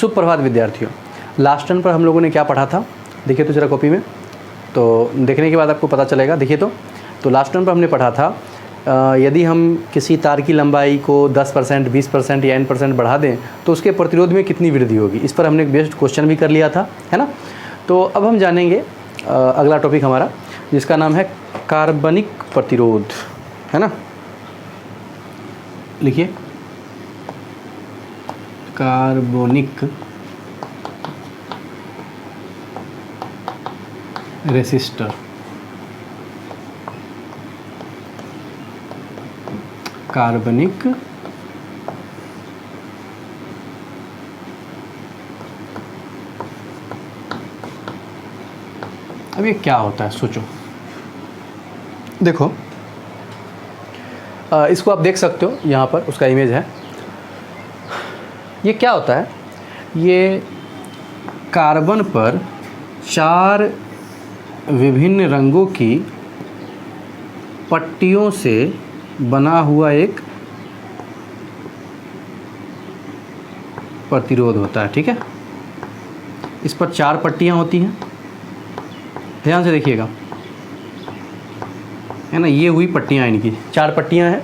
सुप्रभात विद्यार्थियों, last term पर हम लोगों ने क्या पढ़ा था, देखिए तो जरा कॉपी में, तो देखने के बाद आपको पता चलेगा। देखिए तो लास्ट टर्म पर हमने पढ़ा था यदि हम किसी तार की लंबाई को 10%, 20% या n% बढ़ा दें तो उसके प्रतिरोध में कितनी वृद्धि होगी। इस पर हमने एक बेस्ड क्वेश्चन भी कर लिया था, है ना। तो अब हम जानेंगे अगला टॉपिक हमारा, जिसका नाम है कार्बनिक प्रतिरोध, है ना। लिखिए कार्बनिक रेसिस्टर, कार्बनिक अब ये क्या होता है सोचो। देखो इसको आप देख सकते हो, यहाँ पर उसका इमेज है। ये क्या होता है, ये कार्बन पर 4 विभिन्न रंगों की पट्टियों से बना हुआ एक प्रतिरोध होता है, ठीक है। इस पर 4 पट्टियाँ होती हैं, ध्यान से देखिएगा, है ना। ये हुई पट्टियाँ, इनकी 4 पट्टियाँ हैं।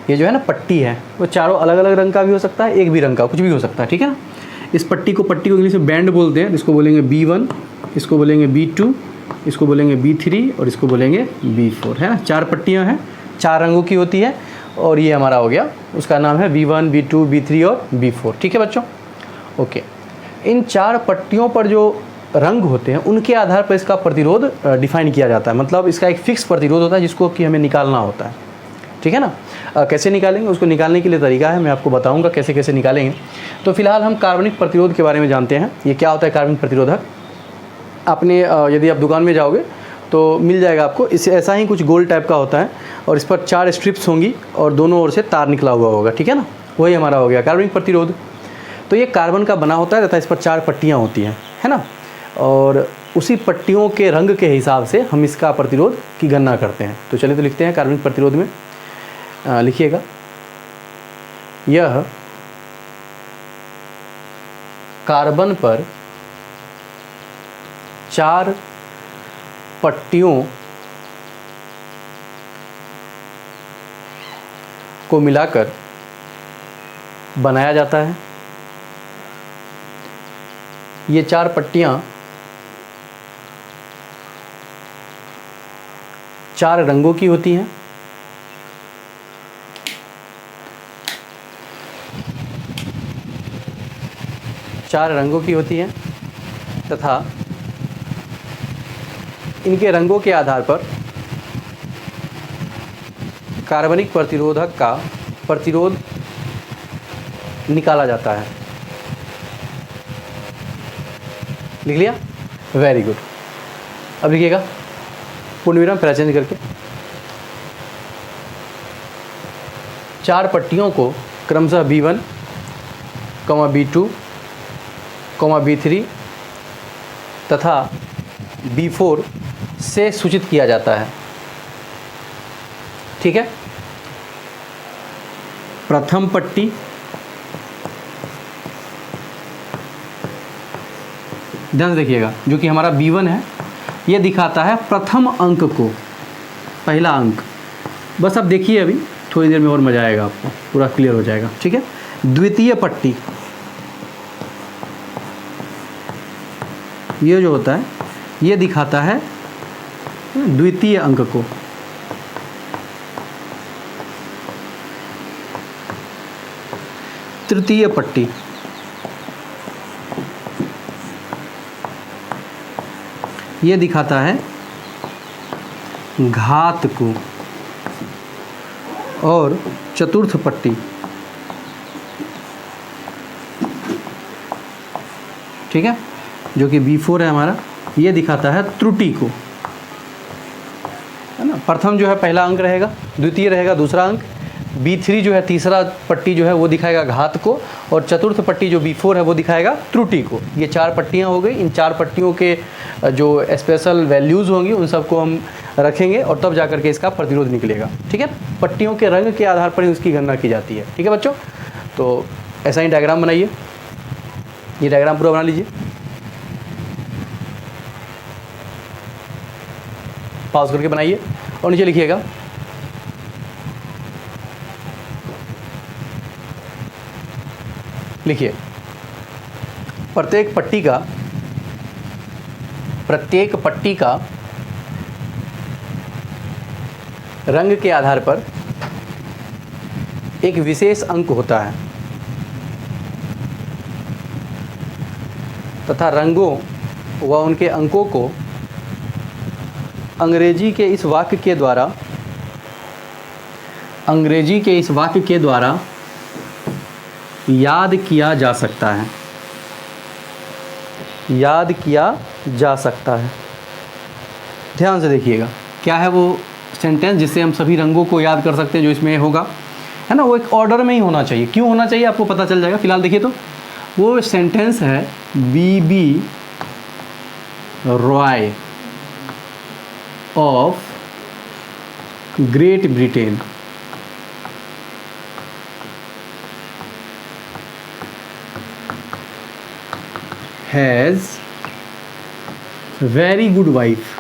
ये जो है ना पट्टी है, वो चारों अलग अलग रंग का भी हो सकता है, एक भी रंग का, कुछ भी हो सकता है, ठीक है ना। इस पट्टी को इंग्लिश में बैंड बोलते हैं। इसको बोलेंगे B1, इसको बोलेंगे B2, इसको बोलेंगे B3 और इसको बोलेंगे B4, है ना। 4 पट्टियाँ हैं, 4 रंगों की होती है, और ये हमारा हो गया, उसका नाम है B1, B2, B3 और B4, ठीक है बच्चों। ओके, इन 4 पट्टियों पर जो रंग होते हैं उनके आधार पर इसका प्रतिरोध डिफाइन किया जाता है। मतलब इसका एक फिक्स प्रतिरोध होता है जिसको कि हमें निकालना होता है, ठीक है ना। कैसे निकालेंगे, उसको निकालने के लिए तरीका है, मैं आपको बताऊंगा कैसे कैसे निकालेंगे। तो फिलहाल हम कार्बनिक प्रतिरोध के बारे में जानते हैं। ये क्या होता है कार्बनिक प्रतिरोधक। आपने यदि आप दुकान में जाओगे तो मिल जाएगा आपको। इसे ऐसा ही कुछ गोल टाइप का होता है और इस पर 4 स्ट्रिप्स होंगी और दोनों ओर से तार निकला हुआ होगा, ठीक है ना। वही हमारा हो गया कार्बनिक प्रतिरोध। तो ये कार्बन का बना होता है तथा इस पर 4 पट्टियाँ होती हैं, है ना। और उसी पट्टियों के रंग के हिसाब से हम इसका प्रतिरोध की गणना करते हैं। तो चलिए तो लिखते हैं कार्बनिक प्रतिरोध में। लिखिएगा, यह कार्बन पर 4 पट्टियों को मिलाकर बनाया जाता है। ये 4 पट्टियाँ 4 रंगों की होती हैं। चार रंगों की होती हैं तथा इनके रंगों के आधार पर कार्बनिक प्रतिरोधक का प्रतिरोध निकाला जाता है। लिख लिया, वेरी गुड। अब लिखिएगा पूर्ण विराम पहला चेंज करके। 4 पट्टियों को क्रमशः B1, B2, B3 तथा B4 से सूचित किया जाता है, ठीक है। प्रथम पट्टी ध्यान से देखिएगा, जो कि हमारा B1 है, ये दिखाता है प्रथम अंक को, पहला अंक। बस अब देखिए, अभी थोड़ी देर में और मजा आएगा, आपको पूरा क्लियर हो जाएगा, ठीक है। द्वितीय पट्टी, ये जो होता है ये दिखाता है द्वितीय अंक को। तृतीय पट्टी, ये दिखाता है घात को। और चतुर्थ पट्टी, ठीक है, जो कि B4 है हमारा, ये दिखाता है त्रुटि को, है ना। प्रथम जो है पहला अंक रहेगा, द्वितीय रहेगा दूसरा अंक, B3 जो है तीसरा पट्टी जो है वो दिखाएगा घात को, और चतुर्थ पट्टी जो B4 है वो दिखाएगा त्रुटि को। ये 4 पट्टियाँ हो गई। इन 4 पट्टियों के जो स्पेशल वैल्यूज़ होंगी उन सबको हम रखेंगे और तब जा करके इसका प्रतिरोध निकलेगा, ठीक है। पट्टियों के रंग के आधार पर ही उसकी गणना की जाती है, ठीक है बच्चों। तो ऐसा ही डायग्राम बनाइए। ये डायग्राम पूरा बना लीजिए, पॉज करके बनाइए और नीचे लिखिएगा लिखिए प्रत्येक पट्टी का रंग के आधार पर एक विशेष अंक होता है तथा रंगों व उनके अंकों को अंग्रेजी के इस वाक्य के द्वारा याद किया जा सकता है। ध्यान से देखिएगा क्या है वो सेंटेंस जिससे हम सभी रंगों को याद कर सकते हैं, जो इसमें होगा, है ना, वो एक ऑर्डर में ही होना चाहिए। क्यों होना चाहिए आपको पता चल जाएगा। फिलहाल देखिए तो वो सेंटेंस है बीबी Roy of Great Britain has very good wife.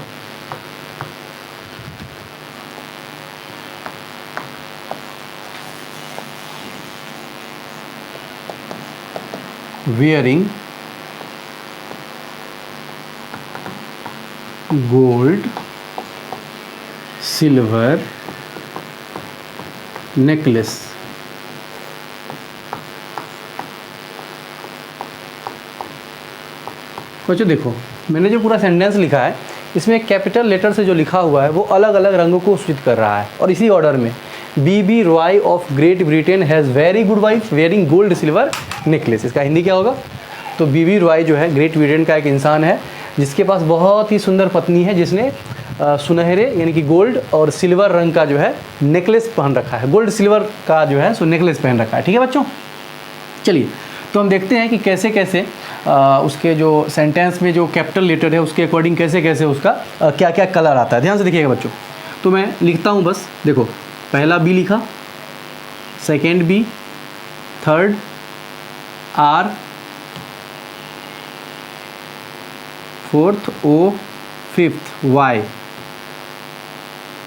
wearing gold silver necklace। बच्चों देखो मैंने जो पूरा सेंटेंस लिखा है इसमें कैपिटल लेटर से जो लिखा हुआ है वो अलग अलग रंगों को सूचित कर रहा है और इसी ऑर्डर में B B Roy of Great Britain has very good wife wearing gold silver necklace. इसका हिंदी क्या होगा। तो बीबी रॉय जो है ग्रेट ब्रिटेन का एक इंसान है जिसके पास बहुत ही सुंदर पत्नी है जिसने सुनहरे यानी कि गोल्ड और सिल्वर रंग का जो है नेकलेस पहन रखा है, गोल्ड सिल्वर का जो है सो नेकलेस पहन रखा है। ठीक है बच्चों, चलिए तो हम देखते हैं कि कैसे कैसे उसके जो सेंटेंस में जो कैपिटल लेटर है उसके अकॉर्डिंग कैसे कैसे उसका क्या क्या कलर आता है। ध्यान से देखिएगा बच्चों। तो मैं लिखता हूँ बस, देखो पहला बी लिखा, second B, third R, fourth O, fifth Y,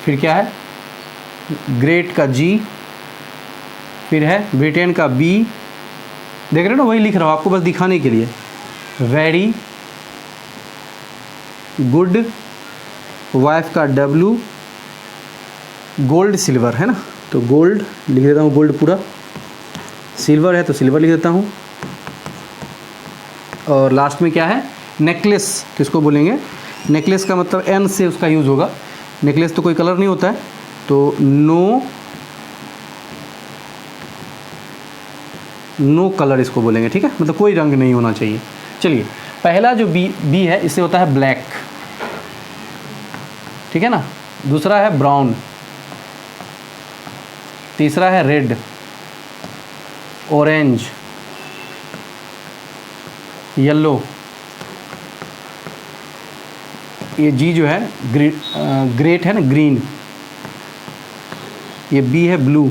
फिर क्या है ग्रेट का जी, फिर है ब्रिटेन का बी, देख रहे हो ना, वही लिख रहा हूँ आपको बस दिखाने के लिए। वेरी गुड वाइफ का डब्लू, गोल्ड सिल्वर है ना, तो गोल्ड लिख देता हूँ, गोल्ड पूरा, सिल्वर है तो सिल्वर लिख देता हूँ, और लास्ट में क्या है नेकलेस, किसको बोलेंगे नेकलेस का मतलब एन से उसका यूज़ होगा। नेकलेस तो कोई कलर नहीं होता है तो नो कलर इसको बोलेंगे। ठीक है, मतलब कोई रंग नहीं होना चाहिए। चलिए पहला जो बी है इससे होता है ब्लैक, ठीक है ना, दूसरा है ब्राउन, तीसरा है रेड, ऑरेंज, येलो, ये जी जो है ग्रेट है ना ग्रीन, ये बी है ब्लू,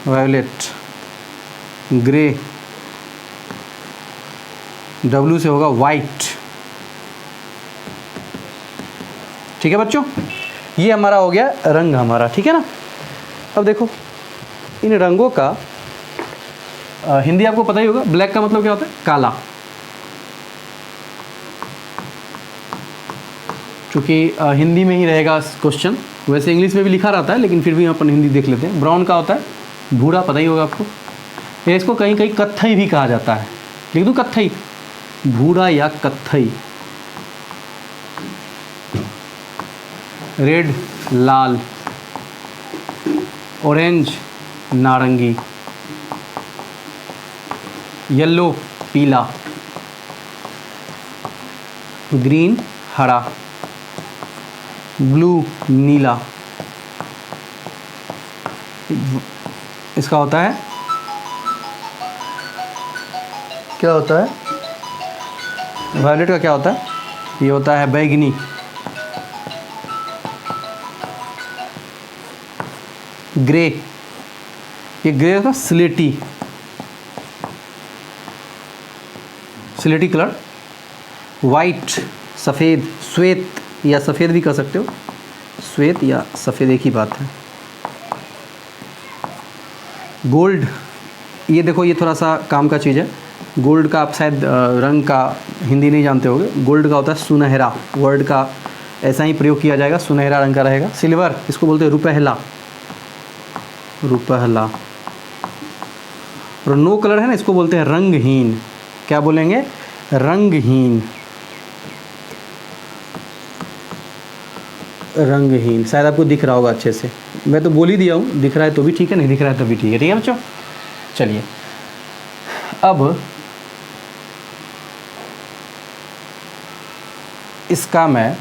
वायोलेट, ग्रे, डब्लू से होगा वाइट। ठीक है बच्चों, ये हमारा हो गया रंग हमारा। ठीक है ना, अब देखो इन रंगों का हिंदी आपको पता ही होगा। ब्लैक का मतलब क्या होता है काला, क्योंकि हिंदी में ही रहेगा क्वेश्चन, वैसे इंग्लिश में भी लिखा रहता है लेकिन फिर भी अपन हिंदी देख लेते हैं। ब्राउन का होता है भूरा, पता ही होगा आपको, या इसको कहीं कहीं कत्थई भी कहा जाता है। लिख दूँ कत्थई, भूरा या कत्थई। रेड लाल, ऑरेंज नारंगी, येलो पीला, ग्रीन हरा, ब्लू नीला, इसका होता है क्या होता है वायलेट का क्या होता है, ये होता है बैगनी, ग्रे ये ग्रे होगा स्लेटी, स्लेटी कलर। वाइट सफ़ेद, श्वेत या सफ़ेद भी कह सकते हो, श्वेत या सफ़ेद एक ही बात है। गोल्ड, ये देखो ये थोड़ा सा काम का चीज़ है। गोल्ड का आप शायद रंग का हिंदी नहीं जानते होगे। गोल्ड का होता है सुनहरा, वर्ड का ऐसा ही प्रयोग किया जाएगा, सुनहरा रंग का रहेगा। सिल्वर, इसको बोलते हैं रुपहला, रुपहला। और नो कलर है ना, इसको बोलते हैं रंगहीन। क्या बोलेंगे? रंगहीन, रंगहीन। शायद आपको दिख रहा होगा अच्छे से, मैं तो बोल ही दिया हूँ, दिख रहा है तो भी ठीक है, नहीं दिख रहा है तो भी ठीक है। ठीक है बच्चों, चलिए अब इसका मैं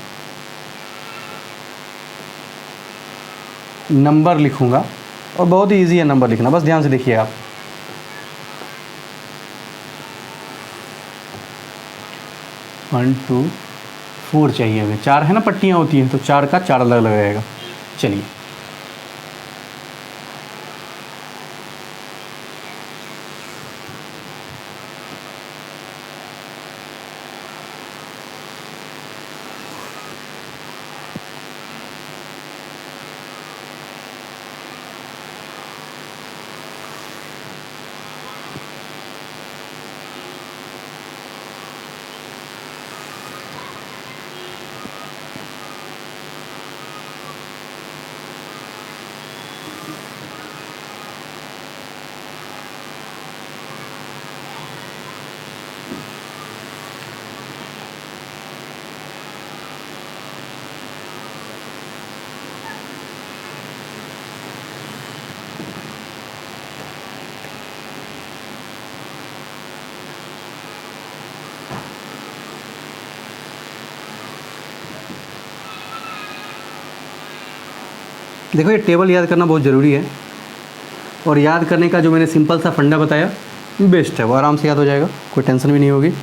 नंबर लिखूंगा और बहुत ही ईजी है नंबर लिखना, बस ध्यान से देखिए आप। वन टू फोर चाहिए हमें, 4 है ना पट्टियाँ होती हैं, तो 4 का 4 अलग लगाएगा। चलिए देखो, ये टेबल याद करना बहुत ज़रूरी है, और याद करने का जो मैंने सिंपल सा फंडा बताया बेस्ट है, वो आराम से याद हो जाएगा, कोई टेंशन भी नहीं होगी।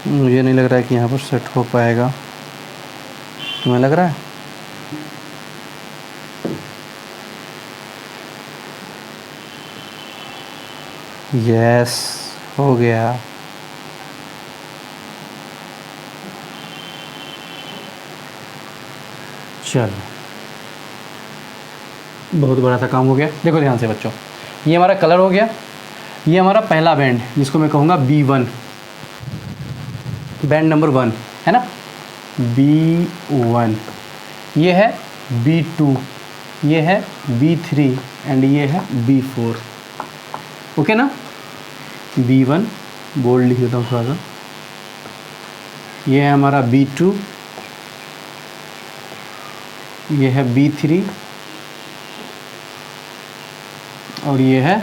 मुझे नहीं लग रहा है कि यहाँ पर सेट हो पाएगा, तुम्हें लग रहा है? यस, हो गया। चलो, बहुत बड़ा सा काम हो गया। देखो ध्यान से बच्चों, ये हमारा कलर हो गया, ये हमारा पहला बैंड जिसको मैं कहूँगा B1, बैंड नंबर 1 है ना, B1। ये है B2, ये है B3 एंड ये है B4। ओके ना, B1 बोल्ड लिख देता हूँ थोड़ा सा, ये है हमारा B2, ये है B3 और ये है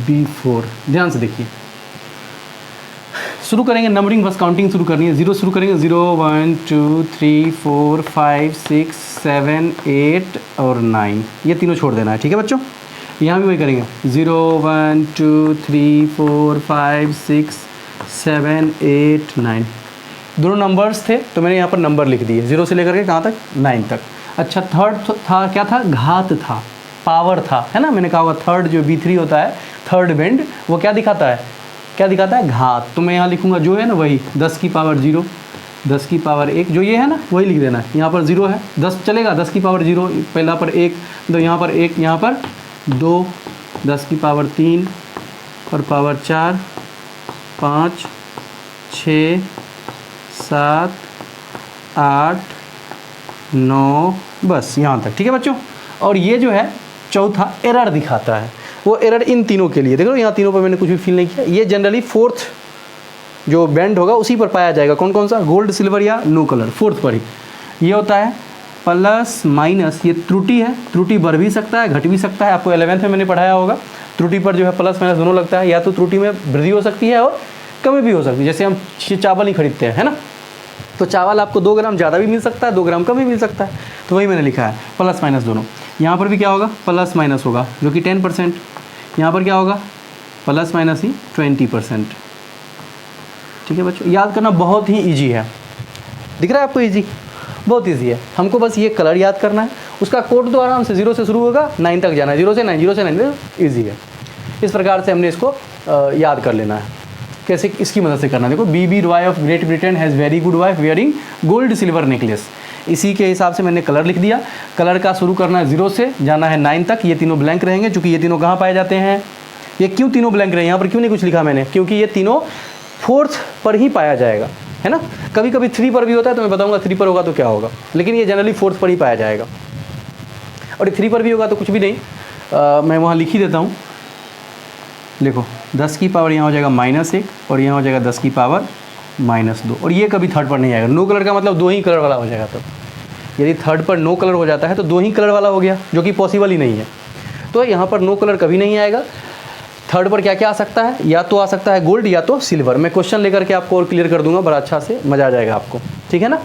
B4। ध्यान से देखिए, शुरू करेंगे नंबरिंग, बस काउंटिंग शुरू करनी है। 0 शुरू करेंगे, 0 1 2 3 4 5 6 7 8 और 9, ये तीनों छोड़ देना है। ठीक है बच्चों, यहाँ भी वही करेंगे, 0 1 2 3 4 5 6 7 8 9। दोनों नंबर्स थे तो मैंने यहाँ पर नंबर लिख दिए, 0 से लेकर के कहाँ तक, 9 तक। अच्छा, थर्ड था, क्या था, घात था, पावर था, है ना। मैंने कहा हुआ थर्ड जो B3 होता है, थर्ड बैंड, वो क्या दिखाता है, क्या दिखाता है, घात। तो मैं यहाँ लिखूँगा जो है ना वही 10 की पावर 0, 10 की पावर 1, जो ये है ना वही लिख देना है। यहाँ पर 0 है, 10 चलेगा, 10 की पावर 0, पहला पर 1, तो यहाँ पर 1, यहाँ पर 2, 10 की पावर 3 और पावर 4 5 6 7 8 9, बस यहाँ तक। ठीक है बच्चों, और ये जो है चौथा एरर दिखाता है, वो एरर इन तीनों के लिए, देखो यहाँ तीनों पर मैंने कुछ भी फिल नहीं किया। ये जनरली फोर्थ जो बैंड होगा उसी पर पाया जाएगा, कौन कौन सा, गोल्ड, सिल्वर या नो कलर, फोर्थ पर ही ये होता है। प्लस माइनस, ये त्रुटि है, त्रुटि बढ़ भी सकता है, घट भी सकता है। आपको 11th में मैंने पढ़ाया होगा, त्रुटि पर जो है प्लस माइनस दोनों लगता है, या तो त्रुटि में वृद्धि हो सकती है और कमी भी हो सकती है, जैसे हम चावल ही खरीदते हैं, है ना, तो चावल आपको 2 ग्राम ज़्यादा भी मिल सकता है, 2 ग्राम कम भी मिल सकता है। तो वही मैंने लिखा है, प्लस माइनस दोनों। यहाँ पर भी क्या होगा, प्लस माइनस होगा, जो कि 10%। यहाँ पर क्या होगा, प्लस माइनस ही 20%। ठीक है बच्चों, याद करना बहुत ही ईजी है। दिख रहा है आपको ईजी, बहुत ईजी है। हमको बस ये कलर याद करना है, उसका कोड तो आराम से 0 से शुरू होगा, 9 तक जाना है, 0 से 9, 0 से 9, ईजी है। इस प्रकार से हमने इसको याद कर लेना है। कैसे, इसकी मदद से करना है। देखो, B B Roy of Great Britain has very good wife wearing gold silver necklace. इसी के हिसाब से मैंने कलर लिख दिया। कलर का शुरू करना है 0 से, जाना है 9 तक। ये तीनों ब्लैंक रहेंगे, चूँकि ये तीनों कहाँ पाए जाते हैं, ये क्यों तीनों ब्लैंक रहे, यहाँ पर क्यों नहीं कुछ लिखा मैंने, क्योंकि ये तीनों 4th पर ही पाया जाएगा, है ना। कभी कभी 3 पर भी होता है, तो मैं बताऊँगा 3 पर होगा तो क्या होगा, लेकिन ये जनरली 4th पर ही पाया जाएगा। और 3 पर भी होगा तो कुछ भी नहीं, मैं वहाँ लिख ही देता हूँ। देखो, 10 की पावर यहाँ हो जाएगा -1 और यहाँ हो जाएगा 10 की पावर -2, और ये कभी 3rd पर नहीं आएगा। नो कलर का मतलब 2 ही कलर वाला हो जाएगा। तब यदि 3rd पर नो कलर हो जाता है तो 2 ही कलर वाला हो गया, जो कि पॉसिबल ही नहीं है। तो यहाँ पर नो कलर कभी नहीं आएगा। 3rd पर क्या क्या आ सकता है, या तो आ सकता है गोल्ड या तो सिल्वर। मैं क्वेश्चन लेकर के आपको और क्लियर कर दूंगा, बड़ा अच्छा से, मज़ा आ जाएगा आपको, ठीक है ना।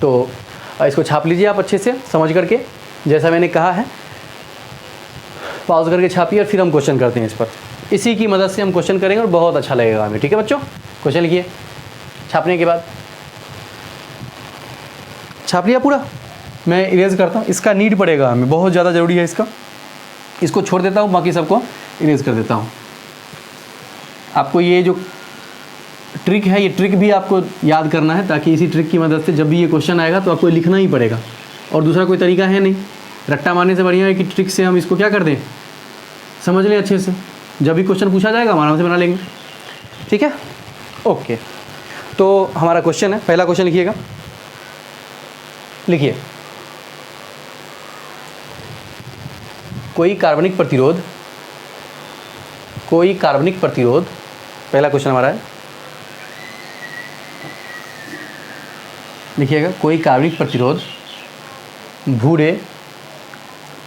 तो इसको छाप लीजिए आप अच्छे से समझ करके, जैसा मैंने कहा है। पॉज करके छापिए और फिर हम क्वेश्चन करते हैं इस पर। इसी की मदद से हम क्वेश्चन करेंगे और बहुत अच्छा लगेगा हमें, ठीक है बच्चों। क्वेश्चन लिखिए, छापने के बाद छाप लिया पूरा। मैं इरेज करता हूँ, इसका नीड पड़ेगा हमें, बहुत ज़्यादा ज़रूरी है इसका। इसको छोड़ देता हूँ, बाकी सबको इरेज कर देता हूँ। आपको ये जो ट्रिक है, ये ट्रिक भी आपको याद करना है, ताकि इसी ट्रिक की मदद से जब भी ये क्वेश्चन आएगा तो आपको लिखना ही पड़ेगा, और दूसरा कोई तरीका है नहीं। रट्टा मारने से बढ़िया है कि ट्रिक से हम इसको क्या कर दें, समझ लें अच्छे से। जब भी क्वेश्चन पूछा जाएगा हम आराम से बना लेंगे, ठीक है। ओके, तो हमारा क्वेश्चन है, पहला क्वेश्चन लिखिएगा। लिखिए, कोई कार्बनिक प्रतिरोध, पहला क्वेश्चन हमारा है। लिखिएगा, कोई कार्बनिक प्रतिरोध भूरे,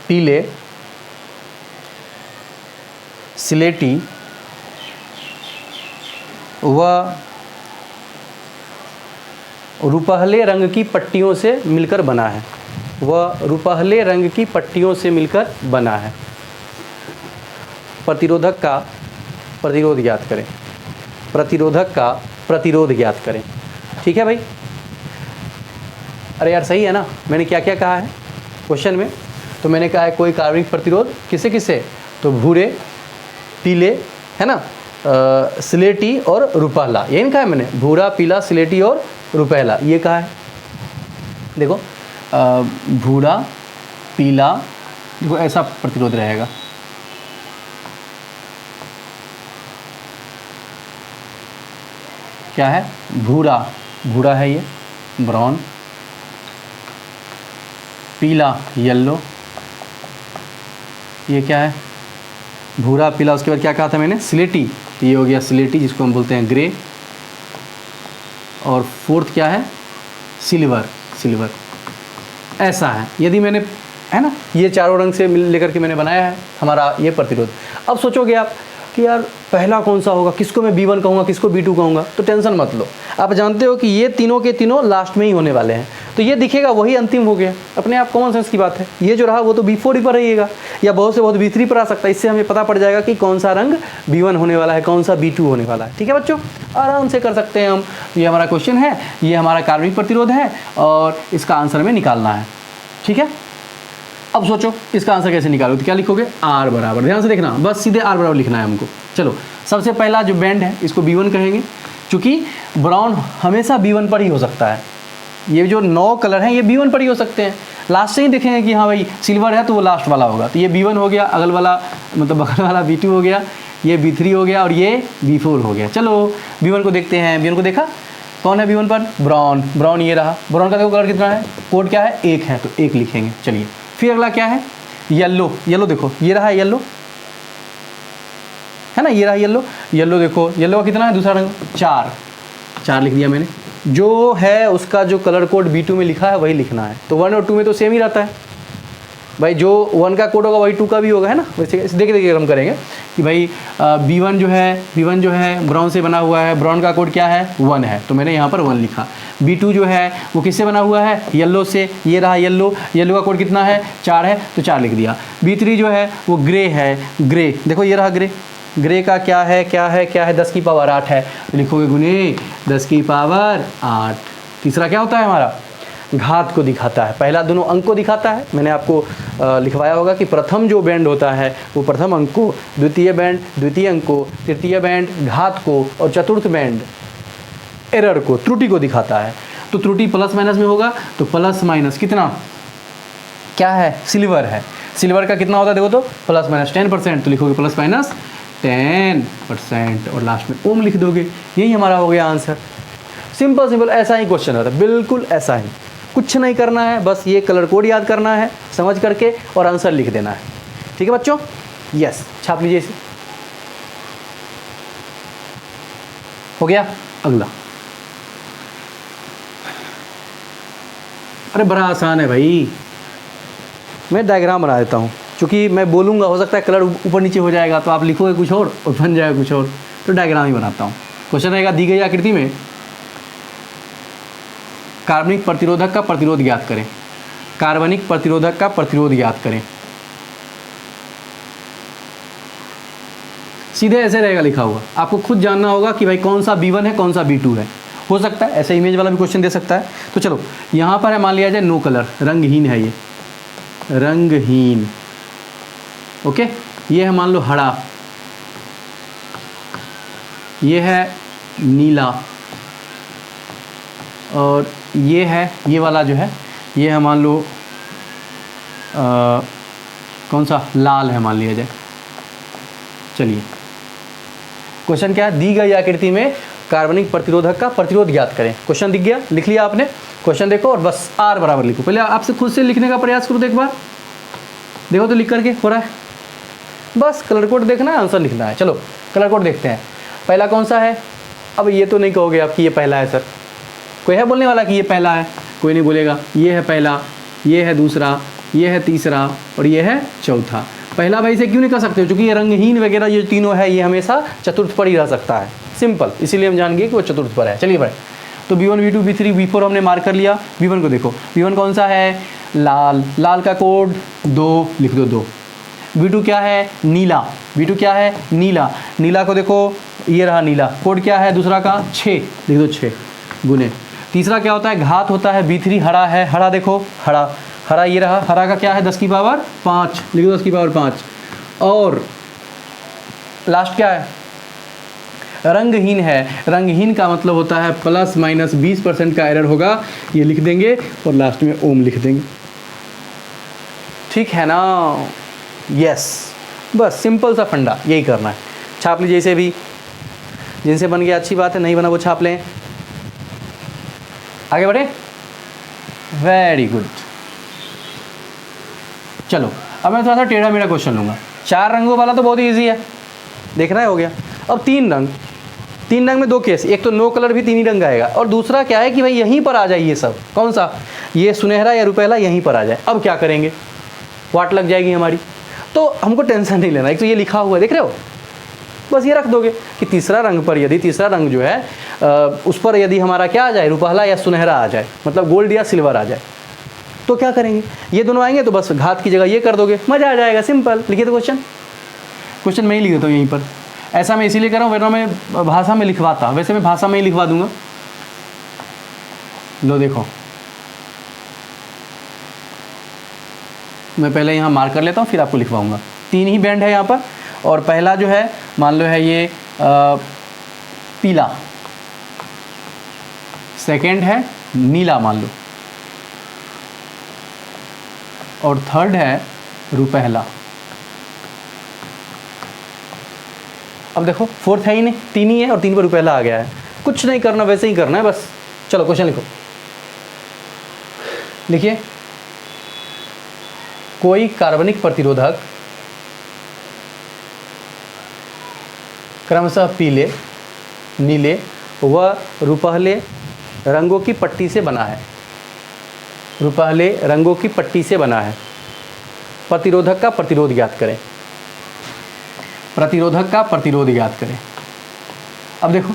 पीले, स्लेटी व रुपहले रंग की पट्टियों से मिलकर बना है। रुपहले रंग की पट्टियों से मिलकर बना है। प्रतिरोधक का प्रतिरोध ज्ञात करें। प्रतिरोधक का प्रतिरोध ज्ञात करें, ठीक है भाई। अरे यार सही है ना, मैंने क्या क्या कहा है क्वेश्चन में। तो मैंने कहा है कोई कार्बनिक प्रतिरोध किसे किसे, तो भूरे, पीले, है ना, स्लेटी और रुपहला, यही कहा है मैंने। भूरा, पीला, स्लेटी और रुपहला, ये कहा है। देखो, भूरा, पीला, देखो ऐसा प्रतिरोध रहेगा। क्या है, भूरा, भूरा है ये, ब्राउन, पीला, येलो, ये क्या है, भूरा, पीला। उसके बाद क्या कहा था मैंने, स्लेटी, ये हो गया स्लेटी, जिसको हम बोलते हैं ग्रे। और 4th क्या है, सिल्वर, सिल्वर। ऐसा है, यदि मैंने, है ना, ये चारों रंग से मिल लेकर के मैंने बनाया है हमारा ये प्रतिरोध। अब सोचोगे आप कि यार पहला कौन सा होगा, किसको मैं B1 कहूँगा, किसको B2 कहूँगा, तो टेंशन मत लो। आप जानते हो कि ये तीनों के तीनों लास्ट में ही होने वाले हैं, तो ये दिखेगा वही अंतिम हो गया, अपने आप कॉमन सेंस की बात है। ये जो रहा वो तो B4 पर रहेगा, या बहुत से बहुत B3 पर आ सकता है। इससे हमें पता पड़ जाएगा कि कौन सा रंग B1 होने वाला है, कौन सा B2 होने वाला है, ठीक है बच्चों। आराम से कर सकते हैं हम। ये हमारा क्वेश्चन है, ये हमारा कार्बनिक प्रतिरोध है, और इसका आंसर हमें निकालना है, ठीक है। अब सोचो इसका आंसर कैसे निकालोगे, तो क्या लिखोगे, R बराबर, ध्यान से देखना, बस सीधे R बराबर लिखना है हमको। चलो, सबसे पहला जो बैंड है इसको B1 कहेंगे, क्योंकि ब्राउन हमेशा B1 पर ही हो सकता है। ये जो 9 कलर हैं ये B1 पर ही हो सकते हैं। लास्ट से ही देखेंगे कि हाँ भाई सिल्वर है तो वो लास्ट वाला होगा, तो ये B1 हो गया, अगल वाला मतलब बगल वाला B2 हो गया, ये B3 हो गया और ये B4 हो गया। चलो B1 को देखते हैं। B1 को देखा, कौन है B1 पर, ब्राउन, ब्राउन ये रहा। ब्राउन का देखो कलर कितना है, कोड क्या है, 1 है, तो 1 लिखेंगे। चलिए, फिर अगला क्या है, येलो, येलो देखो ये रहा येलो, है ना, ये रहा येलो। येलो देखो, येलो का कितना है दूसरा रंग, 4 लिख दिया मैंने। जो है उसका जो कलर कोड B2 में लिखा है वही लिखना है। तो 1 और 2 में तो सेम ही रहता है भाई, जो 1 का कोड होगा वही 2 का भी होगा, है ना। वैसे देख हम करेंगे कि भाई B1 जो है ब्राउन से बना हुआ है, ब्राउन का कोड क्या है 1 है, तो मैंने यहाँ पर 1 लिखा। B2 जो है वो किससे बना हुआ है, येलो से, ये रहा येलो का कोड कितना है 4 है, तो 4 लिख दिया। B3 जो है वो ग्रे है, ग्रे देखो ये रहा ग्रे का क्या है 10 की पावर 8 है, तो लिखोगे गुने 10 की पावर 8। तीसरा क्या होता है हमारा, घात को दिखाता है, पहला दोनों अंक को दिखाता है। मैंने आपको लिखवाया होगा कि प्रथम जो बैंड होता है वो प्रथम अंक को, द्वितीय बैंड द्वितीय अंक को, तृतीय बैंड घात को, और चतुर्थ बैंड एरर को, त्रुटि को दिखाता है। तो त्रुटि प्लस माइनस में होगा, तो प्लस माइनस कितना क्या है, सिल्वर है, सिल्वर का कितना होता है देखो, तो प्लस माइनस 10%, तो लिखोगे प्लस माइनस 10% और लास्ट में ओम लिख दोगे। यही हमारा हो गया आंसर। सिंपल ऐसा ही क्वेश्चन होता है, बिल्कुल ऐसा ही, कुछ नहीं करना है, बस ये कलर कोड याद करना है समझ करके और आंसर लिख देना है। ठीक है बच्चों, यस छाप लीजिए इसे। हो गया, अगला। अरे बड़ा आसान है भाई, मैं डायग्राम बना देता हूँ, क्योंकि मैं बोलूँगा हो सकता है कलर ऊपर नीचे हो जाएगा, तो आप लिखोगे कुछ और बन जाएगा कुछ और, तो डायग्राम ही बनाता हूँ। क्वेश्चन रहेगा, दी गई आकृति में कार्बनिक प्रतिरोधक का प्रतिरोध ज्ञात करें। कार्बनिक प्रतिरोधक का प्रतिरोध ज्ञात करें। सीधे ऐसे रहेगा लिखा हुआ, आपको खुद जानना होगा कि भाई कौन सा B1 है कौन सा B2 है। हो सकता है ऐसे इमेज वाला भी क्वेश्चन दे सकता है। तो चलो यहाँ पर है, मान लिया जाए नो कलर, रंगहीन है ये, रंगहीन, ओके। ये है मान लो हरा, ये है नीला, और ये है, ये वाला जो है ये है मान लो कौन सा, लाल है मान लिया जाए। चलिए क्वेश्चन क्या है, दी गई आकृति में कार्बनिक प्रतिरोधक का प्रतिरोध ज्ञात करें। क्वेश्चन दिख गया, लिख लिया आपने, क्वेश्चन देखो और बस R बराबर लिखो। पहले आपसे खुद से लिखने का प्रयास करो, एक बार देखो तो लिख करके हो रहा है, बस कलर कोड देखना है, आंसर लिखना है। चलो कलर कोड देखते हैं, पहला कौन सा है। अब ये तो नहीं कहोगे आप कि ये पहला है सर, कोई है बोलने वाला कि ये पहला है, कोई नहीं बोलेगा। ये है पहला, ये है दूसरा, ये है तीसरा और ये है चौथा। पहला भाई से क्यों नहीं कर सकते हो, क्योंकि ये रंगहीन वगैरह ये तीनों है, ये हमेशा चतुर्थ पर ही रह सकता है, सिंपल, इसीलिए हम जान गए कि वो चतुर्थ पर है। चलिए भाई, तो B1 B2 B3 B4 हमने मार्क कर लिया। B1 को देखो, B1 कौन सा है, लाल, लाल का कोड 2 लिख दो 2। B2 क्या है, नीला, B2 क्या है, नीला, नीला को देखो ये रहा नीला, कोड क्या है दूसरा का 6 लिख दो 6 गुने। तीसरा क्या होता है, घात होता है। B3 हरा है, हरा देखो हरा, हरा ये रहा, हरा का क्या है 10 की पावर 5 लिख दो 10 की पावर 5। और लास्ट क्या है, रंगहीन है, रंगहीन का मतलब होता है प्लस माइनस 20% का एरर होगा, ये लिख देंगे और लास्ट में ओम लिख देंगे। ठीक है ना, यस, बस सिंपल सा फंडा यही करना है। छाप लीजिए इसे भी, जिनसे बन गया अच्छी बात है, नहीं बना वो छाप लें। आगे बढ़े, वेरी गुड। चलो अब मैं थोड़ा सा टेढ़ा मेढ़ा क्वेश्चन लूँगा। 4 रंगों वाला तो बहुत ईजी है, देख रहा है, हो गया। अब 3 रंग, 3 रंग में 2 केस, एक तो नो कलर भी 3 ही रंग आएगा, और दूसरा क्या है कि भाई यहीं पर आ जाए ये सब, कौन सा, ये सुनहरा या रुपहला यहीं पर आ जाए। अब क्या करेंगे, वाट लग जाएगी हमारी, तो हमको टेंशन नहीं लेना। एक तो ये लिखा हुआ है देख रहे हो, बस ये रख दोगे कि तीसरा रंग पर, यदि तीसरा रंग जो है उस पर यदि हमारा क्या आ जाए, रुपहला या सुनहरा आ जाए, मतलब गोल्ड या सिल्वर आ जाए, तो क्या करेंगे, ये दोनों आएंगे तो बस घात की जगह ये कर दोगे, मज़ा आ जाएगा, सिंपल। लिखिए तो क्वेश्चन मैं ही लिख देता हूँ यहीं पर। ऐसा मैं इसीलिए कर रहा हूँ, वरना मैं भाषा में लिखवाता, वैसे मैं भाषा में ही लिखवा दूंगा। लो देखो, मैं पहले यहाँ मार्क कर लेता हूँ, फिर आपको लिखवाऊंगा। 3 ही बैंड है यहाँ पर, और पहला जो है मान लो है ये पीला, सेकंड है नीला मान लो, और थर्ड है रुपहला। अब देखो फोर्थ है ही नहीं, 3 ही है और 3 पर रुपहला आ गया है। कुछ नहीं करना, वैसे ही करना है बस। चलो क्वेश्चन लिखो, लिखिए, कोई कार्बनिक प्रतिरोधक क्रमशः पीले, नीले व रुपहले रंगों की पट्टी से बना है। रुपहले रंगों की पट्टी से बना है। प्रतिरोधक का प्रतिरोध ज्ञात करें। प्रतिरोधक का प्रतिरोध ज्ञात करें। अब देखो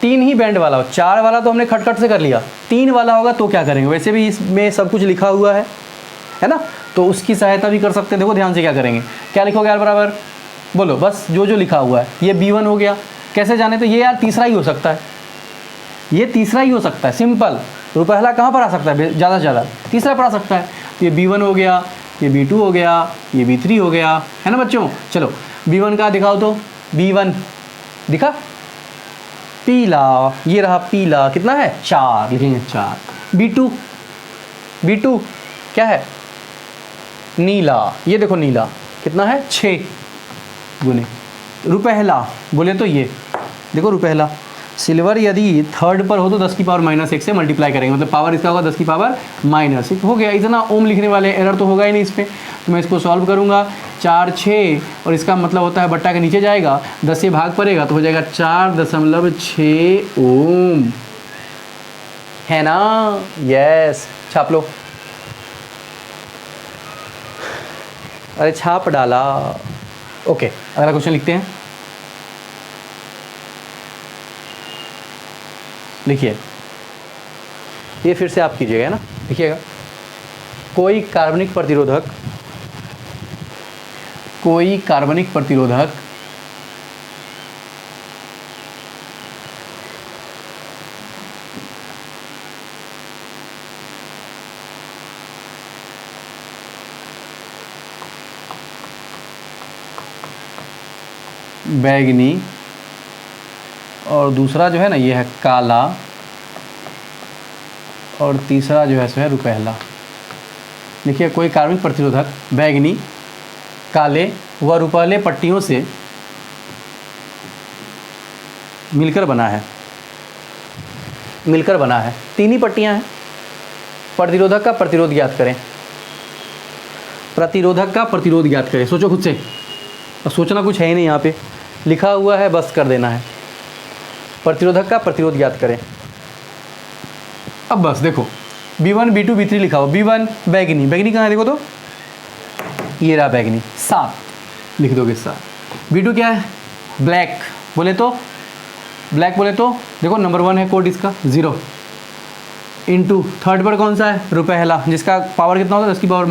3 ही बैंड वाला हो, 4 वाला तो हमने खटखट से कर लिया, 3 वाला होगा तो क्या करेंगे, वैसे भी इसमें सब कुछ लिखा हुआ है ना, तो उसकी सहायता भी कर सकते हैं। देखो ध्यान से क्या करेंगे, क्या लिखोगे यार बराबर, बोलो बस जो जो लिखा हुआ है। ये B1 हो गया, कैसे जाने, तो ये यार तीसरा ही हो सकता है, ये तीसरा ही हो सकता है, सिंपल। रुपहला कहाँ पर आ सकता है, ज़्यादा से ज़्यादा तीसरा पर आ सकता है। ये B1 हो गया, ये B2 हो गया, ये B3 हो गया, है ना बच्चों। चलो B1 का दिखाओ तो, B1 दिखा, पीला, ये रहा पीला, कितना है 4, लिखेंगे 4। B2 क्या है, नीला, ये देखो नीला कितना है 6 गुने। रुपहला बोले तो ये देखो रुपहला, सिल्वर यदि थर्ड पर हो तो 10 की पावर -1 से मल्टीप्लाई करेंगे, मतलब पावर इसका होगा 10 की पावर -1 हो गया। इतना ओम लिखने वाले एरर तो होगा ही नहीं इस पर, तो मैं इसको सॉल्व करूँगा। 4 6 और इसका मतलब होता है बट्टा के नीचे जाएगा, 10 से भाग पड़ेगा तो हो जाएगा 4.6 ओम, है ना, यस, छाप लो। अरे छाप डाला, ओके। अगला क्वेश्चन लिखते हैं, लिखिए, ये फिर से आप कीजिएगा ना, लिखिएगा। कोई कार्बनिक प्रतिरोधक बैगनी और दूसरा जो है ना ये है काला और तीसरा जो है सो है रुपहला। देखिए कोई कार्बनिक प्रतिरोधक बैगनी, काले व रुपहले पट्टियों से मिलकर बना है, 3 ही पट्टियां हैं। प्रतिरोधक का प्रतिरोध ज्ञात करें, सोचो खुद से, और सोचना कुछ है ही नहीं, यहाँ पे लिखा हुआ है, बस कर देना है। प्रतिरोधक का प्रतिरोध ज्ञात करें। अब बस देखो B1 B2 B3 लिखा हो। B1 बैगनी कहाँ है देखो तो, ये रहा बैगनी, 7 लिख दोगे 7। B2 क्या है, ब्लैक बोले तो देखो नंबर 1 है कोड इसका 0 इंटू थर्ड पर कौन सा है, रुपहला, जिसका पावर कितना होता है 10 की पावर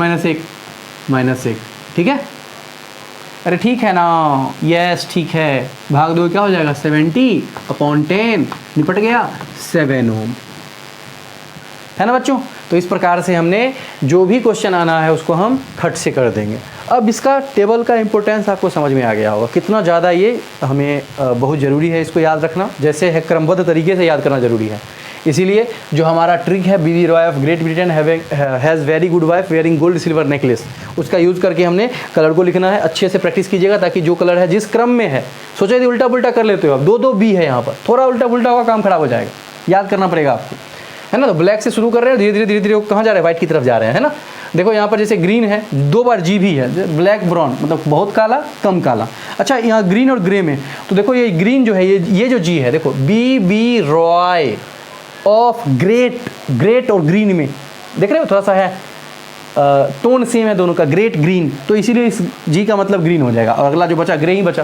-1, ठीक है। अरे ठीक है ना, यस ठीक है, भाग दो क्या हो जाएगा 70/10, निपट गया 7 ओम, है ना बच्चों। तो इस प्रकार से हमने जो भी क्वेश्चन आना है उसको हम खट से कर देंगे। अब इसका टेबल का इंपॉर्टेंस आपको समझ में आ गया होगा, कितना ज़्यादा ये हमें बहुत ज़रूरी है इसको याद रखना, जैसे है क्रमबद्ध तरीके से याद करना ज़रूरी है। इसीलिए जो हमारा ट्रिक है बीबी Roy of Great Britain has very good wife wearing gold silver necklace, उसका यूज़ करके हमने कलर को लिखना है। अच्छे से प्रैक्टिस कीजिएगा ताकि जो कलर है जिस क्रम में है, सोचो यदि उल्टा पुल्टा कर लेते हो आप, 2 बी है यहाँ पर, थोड़ा उल्टा पुल्टा होगा काम खराब हो जाएगा, याद करना पड़ेगा आपको, है ना। तो ब्लैक से शुरू कर रहे हैं, धीरे धीरे कहाँ जा रहे हैं, व्हाइट की तरफ जा रहे हैं, है ना। देखो यहाँ पर जैसे ग्रीन है, 2 बार जी भी है, ब्लैक ब्राउन मतलब बहुत काला कम काला। अच्छा यहाँ ग्रीन और ग्रे में तो देखो ये ग्रीन जो है, ये जो जी है देखो, बीबी रॉय ऑफ ग्रेट और ग्रीन में देख रहे हो थोड़ा सा है टोन सेम है दोनों का, ग्रेट ग्रीन, तो इसीलिए इस जी का मतलब ग्रीन हो जाएगा, और अगला जो बचा ग्रे ही बचा,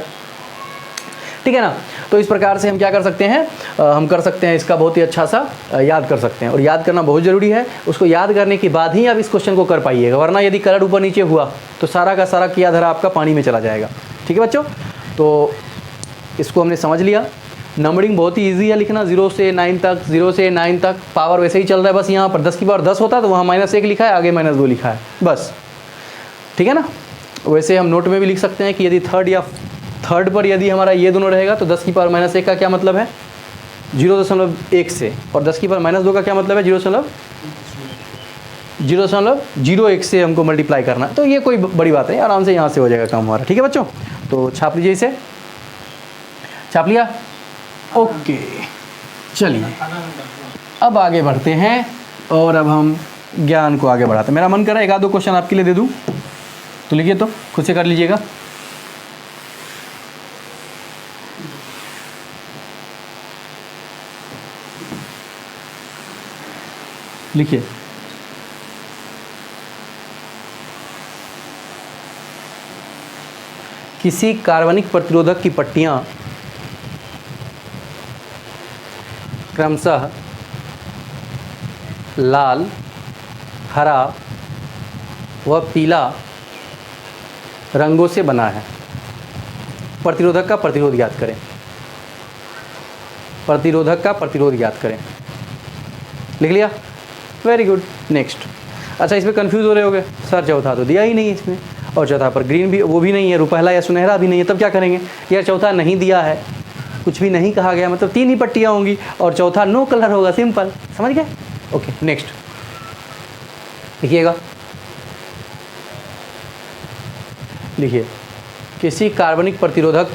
ठीक है ना। तो इस प्रकार से हम क्या कर सकते हैं, हम कर सकते हैं इसका बहुत ही अच्छा सा याद कर सकते हैं, और याद करना बहुत ज़रूरी है। उसको याद करने के बाद ही आप इस क्वेश्चन को कर पाइएगा, वरना यदि कलर ऊपर नीचे हुआ तो सारा का सारा किया धरा आपका पानी में चला जाएगा, ठीक है बच्चों। तो इसको हमने समझ लिया। नंबरिंग बहुत ही ईजी है लिखना, 0 से 9 तक पावर वैसे ही चल रहा है, बस यहाँ पर 10 की पावर 10 होता है तो वहाँ -1 लिखा है, आगे -2 लिखा है, बस, ठीक है ना। वैसे हम नोट में भी लिख सकते हैं कि यदि थर्ड पर यदि हमारा ये दोनों रहेगा तो 10 की पावर -1 का क्या मतलब है 0.1 से, और 10 की पावर -2 का क्या मतलब है 0.01 से हमको मल्टीप्लाई करना है। तो ये कोई बड़ी बात नहीं, आराम से यहाँ से हो जाएगा काम हमारा, ठीक है बच्चों। तो छाप लीजिए इसे, छाप लिया, ओके। चलिए अब आगे बढ़ते हैं, और अब हम ज्ञान को आगे बढ़ाते हैं। मेरा मन कर रहा है 1-2 क्वेश्चन आपके लिए दे दूँ, तो लिखिए, तो खुद से कर लीजिएगा। लिखिए, किसी कार्बनिक प्रतिरोधक की पट्टियाँ क्रमशः लाल, हरा व पीला रंगों से बना है। प्रतिरोधक का प्रतिरोध ज्ञात करें। प्रतिरोधक का प्रतिरोध ज्ञात करें। लिख लिया? Very good. नेक्स्ट। अच्छा, इसमें कंफ्यूज हो रहे होगे, सर चौथा तो दिया ही नहीं इसमें, और चौथा पर ग्रीन भी वो भी नहीं है, रुपहला या सुनहरा भी नहीं है, तब क्या करेंगे? यार चौथा नहीं दिया है, कुछ भी नहीं कहा गया, मतलब 3 ही पट्टियाँ होंगी और चौथा नो कलर होगा, सिंपल। समझ गए? ओके, नेक्स्ट लिखिएगा। लिखिए, किसी कार्बनिक प्रतिरोधक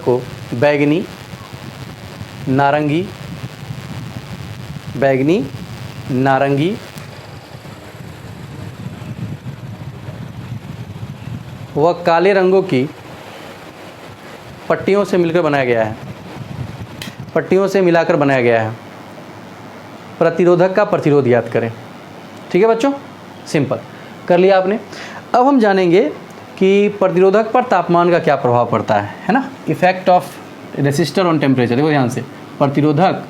को बैंगनी, नारंगी व काले रंगों की पट्टियों से मिलकर बनाया गया है। पट्टियों से मिलाकर बनाया गया है। प्रतिरोधक का प्रतिरोध याद करें। ठीक है बच्चों, सिंपल कर लिया आपने। अब हम जानेंगे कि प्रतिरोधक पर तापमान का क्या प्रभाव पड़ता है ना? Effect of resistor on temperature. देखो ध्यान से, प्रतिरोधक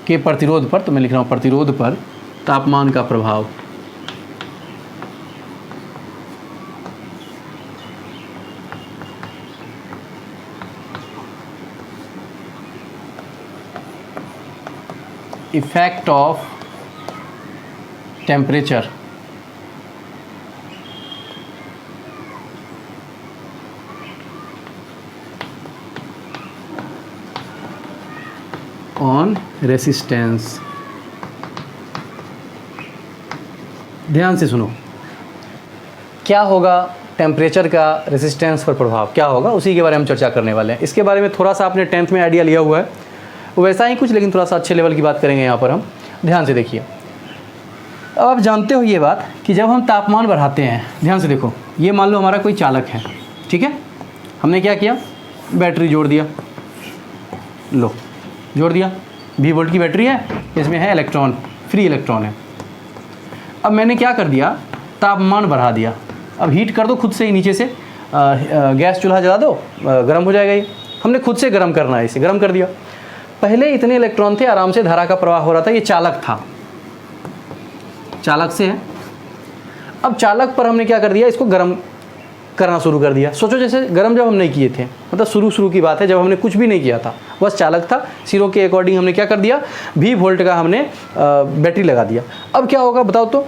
के प्रतिरोध पर, तो मैं लिख रहा हूँ प्रतिरोध पर तापमान का प्रभाव। Effect of temperature on resistance. ध्यान से सुनो, क्या होगा टेम्परेचर का रेसिस्टेंस पर प्रभाव, क्या होगा, उसी के बारे में हम चर्चा करने वाले हैं। इसके बारे में थोड़ा सा आपने 10th में आइडिया लिया हुआ है, वैसा ही कुछ, लेकिन थोड़ा सा अच्छे लेवल की बात करेंगे यहाँ पर हम। ध्यान से देखिए, अब आप जानते हो ये बात कि जब हम तापमान बढ़ाते हैं, ध्यान से देखो, ये मान लो हमारा कोई चालक है, ठीक है, हमने क्या किया, बैटरी जोड़ दिया, लो जोड़ दिया, 20 वोल्ट की बैटरी है, इसमें है इलेक्ट्रॉन, फ्री इलेक्ट्रॉन है। अब मैंने क्या कर दिया, तापमान बढ़ा दिया। अब हीट कर दो खुद से ही, नीचे से गैस चूल्हा जला दो, गर्म हो जाएगा ये। हमने खुद से गर्म करना है, इसे गर्म कर दिया। पहले इतने इलेक्ट्रॉन थे, आराम से धारा का प्रवाह हो रहा था, ये चालक था, चालक से है। अब चालक पर हमने क्या कर दिया, इसको गर्म करना शुरू कर दिया। सोचो जैसे गर्म जब हम नहीं किए थे, मतलब शुरू की बात है, जब हमने कुछ भी नहीं किया था, बस चालक था, सिरों के अकॉर्डिंग हमने क्या कर दिया, 20 वोल्ट का हमने बैटरी लगा दिया। अब क्या होगा बताओ तो,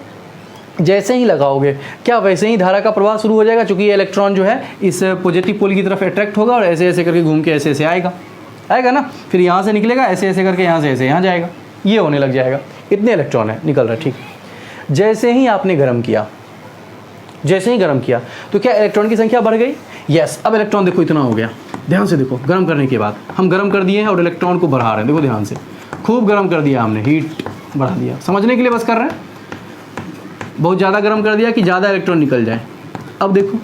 जैसे ही लगाओगे क्या वैसे ही धारा का प्रवाह शुरू हो जाएगा, क्योंकि ये इलेक्ट्रॉन जो है इस पॉजिटिव पोल की तरफ अट्रैक्ट होगा और ऐसे ऐसे करके घूम के ऐसे ऐसे आएगा ना, फिर यहाँ से निकलेगा, ऐसे ऐसे करके यहाँ से ऐसे यहाँ जाएगा, ये होने लग जाएगा। इतने इलेक्ट्रॉन है निकल रहा है, ठीक। जैसे ही आपने गर्म किया, जैसे ही गर्म किया तो क्या इलेक्ट्रॉन की संख्या बढ़ गई? यस। अब इलेक्ट्रॉन देखो इतना हो गया, ध्यान से देखो, गर्म करने के बाद हम गर्म कर दिए हैं और इलेक्ट्रॉन को बढ़ा रहे हैं। देखो ध्यान से, खूब गर्म कर दिया हमने, हीट बढ़ा दिया, समझने के लिए बस कर रहे हैं, बहुत ज़्यादा गर्म कर दिया कि ज़्यादा इलेक्ट्रॉन निकल जाए। अब देखो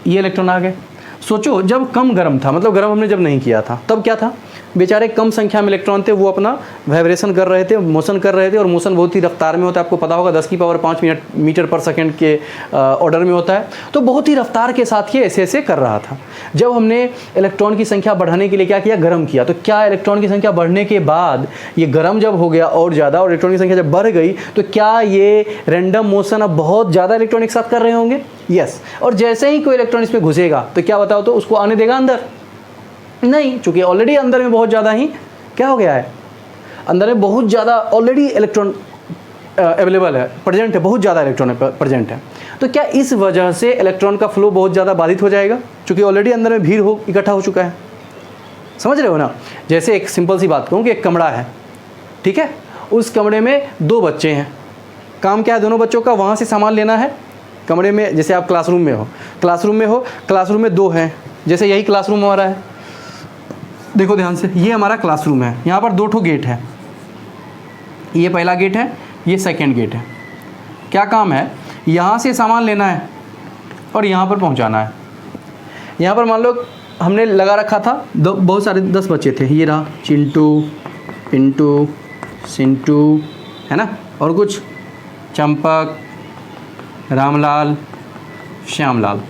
ये इलेक्ट्रॉन आ गए। सोचो जब कम गर्म था, मतलब गर्म हमने जब नहीं किया था, तब क्या था, बेचारे कम संख्या में इलेक्ट्रॉन थे, वो अपना वाइब्रेशन कर रहे थे, मोशन कर रहे थे, और मोशन बहुत ही रफ्तार में होता है, आपको पता होगा 10 की पावर 5 मीटर पर सेकंड के ऑर्डर में होता है, तो बहुत ही रफ्तार के साथ ये ऐसे ऐसे कर रहा था। जब हमने इलेक्ट्रॉन की संख्या बढ़ाने के लिए क्या किया, गर्म किया, तो क्या इलेक्ट्रॉन की संख्या बढ़ने के बाद ये गर्म जब हो गया और ज़्यादा, और इलेक्ट्रॉन की संख्या जब बढ़ गई, तो क्या ये रैंडम मोशन अब बहुत ज़्यादा इलेक्ट्रॉन एक साथ कर रहे होंगे? यस। और जैसे ही कोई इलेक्ट्रॉन इसमें घुसेगा तो क्या बताओ तो, उसको आने देगा अंदर? नहीं, चूंकि ऑलरेडी अंदर में बहुत ज़्यादा ही क्या हो गया है, अंदर में बहुत ज़्यादा ऑलरेडी इलेक्ट्रॉन अवेलेबल है, प्रेजेंट है, बहुत ज़्यादा इलेक्ट्रॉन प्रेजेंट है। तो क्या इस वजह से इलेक्ट्रॉन का फ्लो बहुत ज़्यादा बाधित हो जाएगा, चूंकि ऑलरेडी अंदर में भीड़ इकट्ठा हो चुका है? समझ रहे हो ना? जैसे एक सिंपल सी बात कहूँ कि एक कमरा है, ठीक है, उस कमरे में 2 बच्चे हैं, काम क्या है दोनों बच्चों का, वहाँ से सामान लेना है कमरे में। जैसे आप क्लासरूम में हो, क्लासरूम में 2 हैं, जैसे यही क्लासरूम हमारा है, देखो ध्यान से, ये हमारा क्लासरूम है, यहाँ पर 2 ठो गेट है, ये पहला गेट है, ये सेकंड गेट है। क्या काम है, यहाँ से सामान लेना है और यहाँ पर पहुँचाना है। यहाँ पर मान लो हमने लगा रखा था, बहुत सारे 10 बच्चे थे, ये रहा चिंटू, पिंटू, सिंटू, है ना, और कुछ चंपक, रामलाल, श्यामलाल,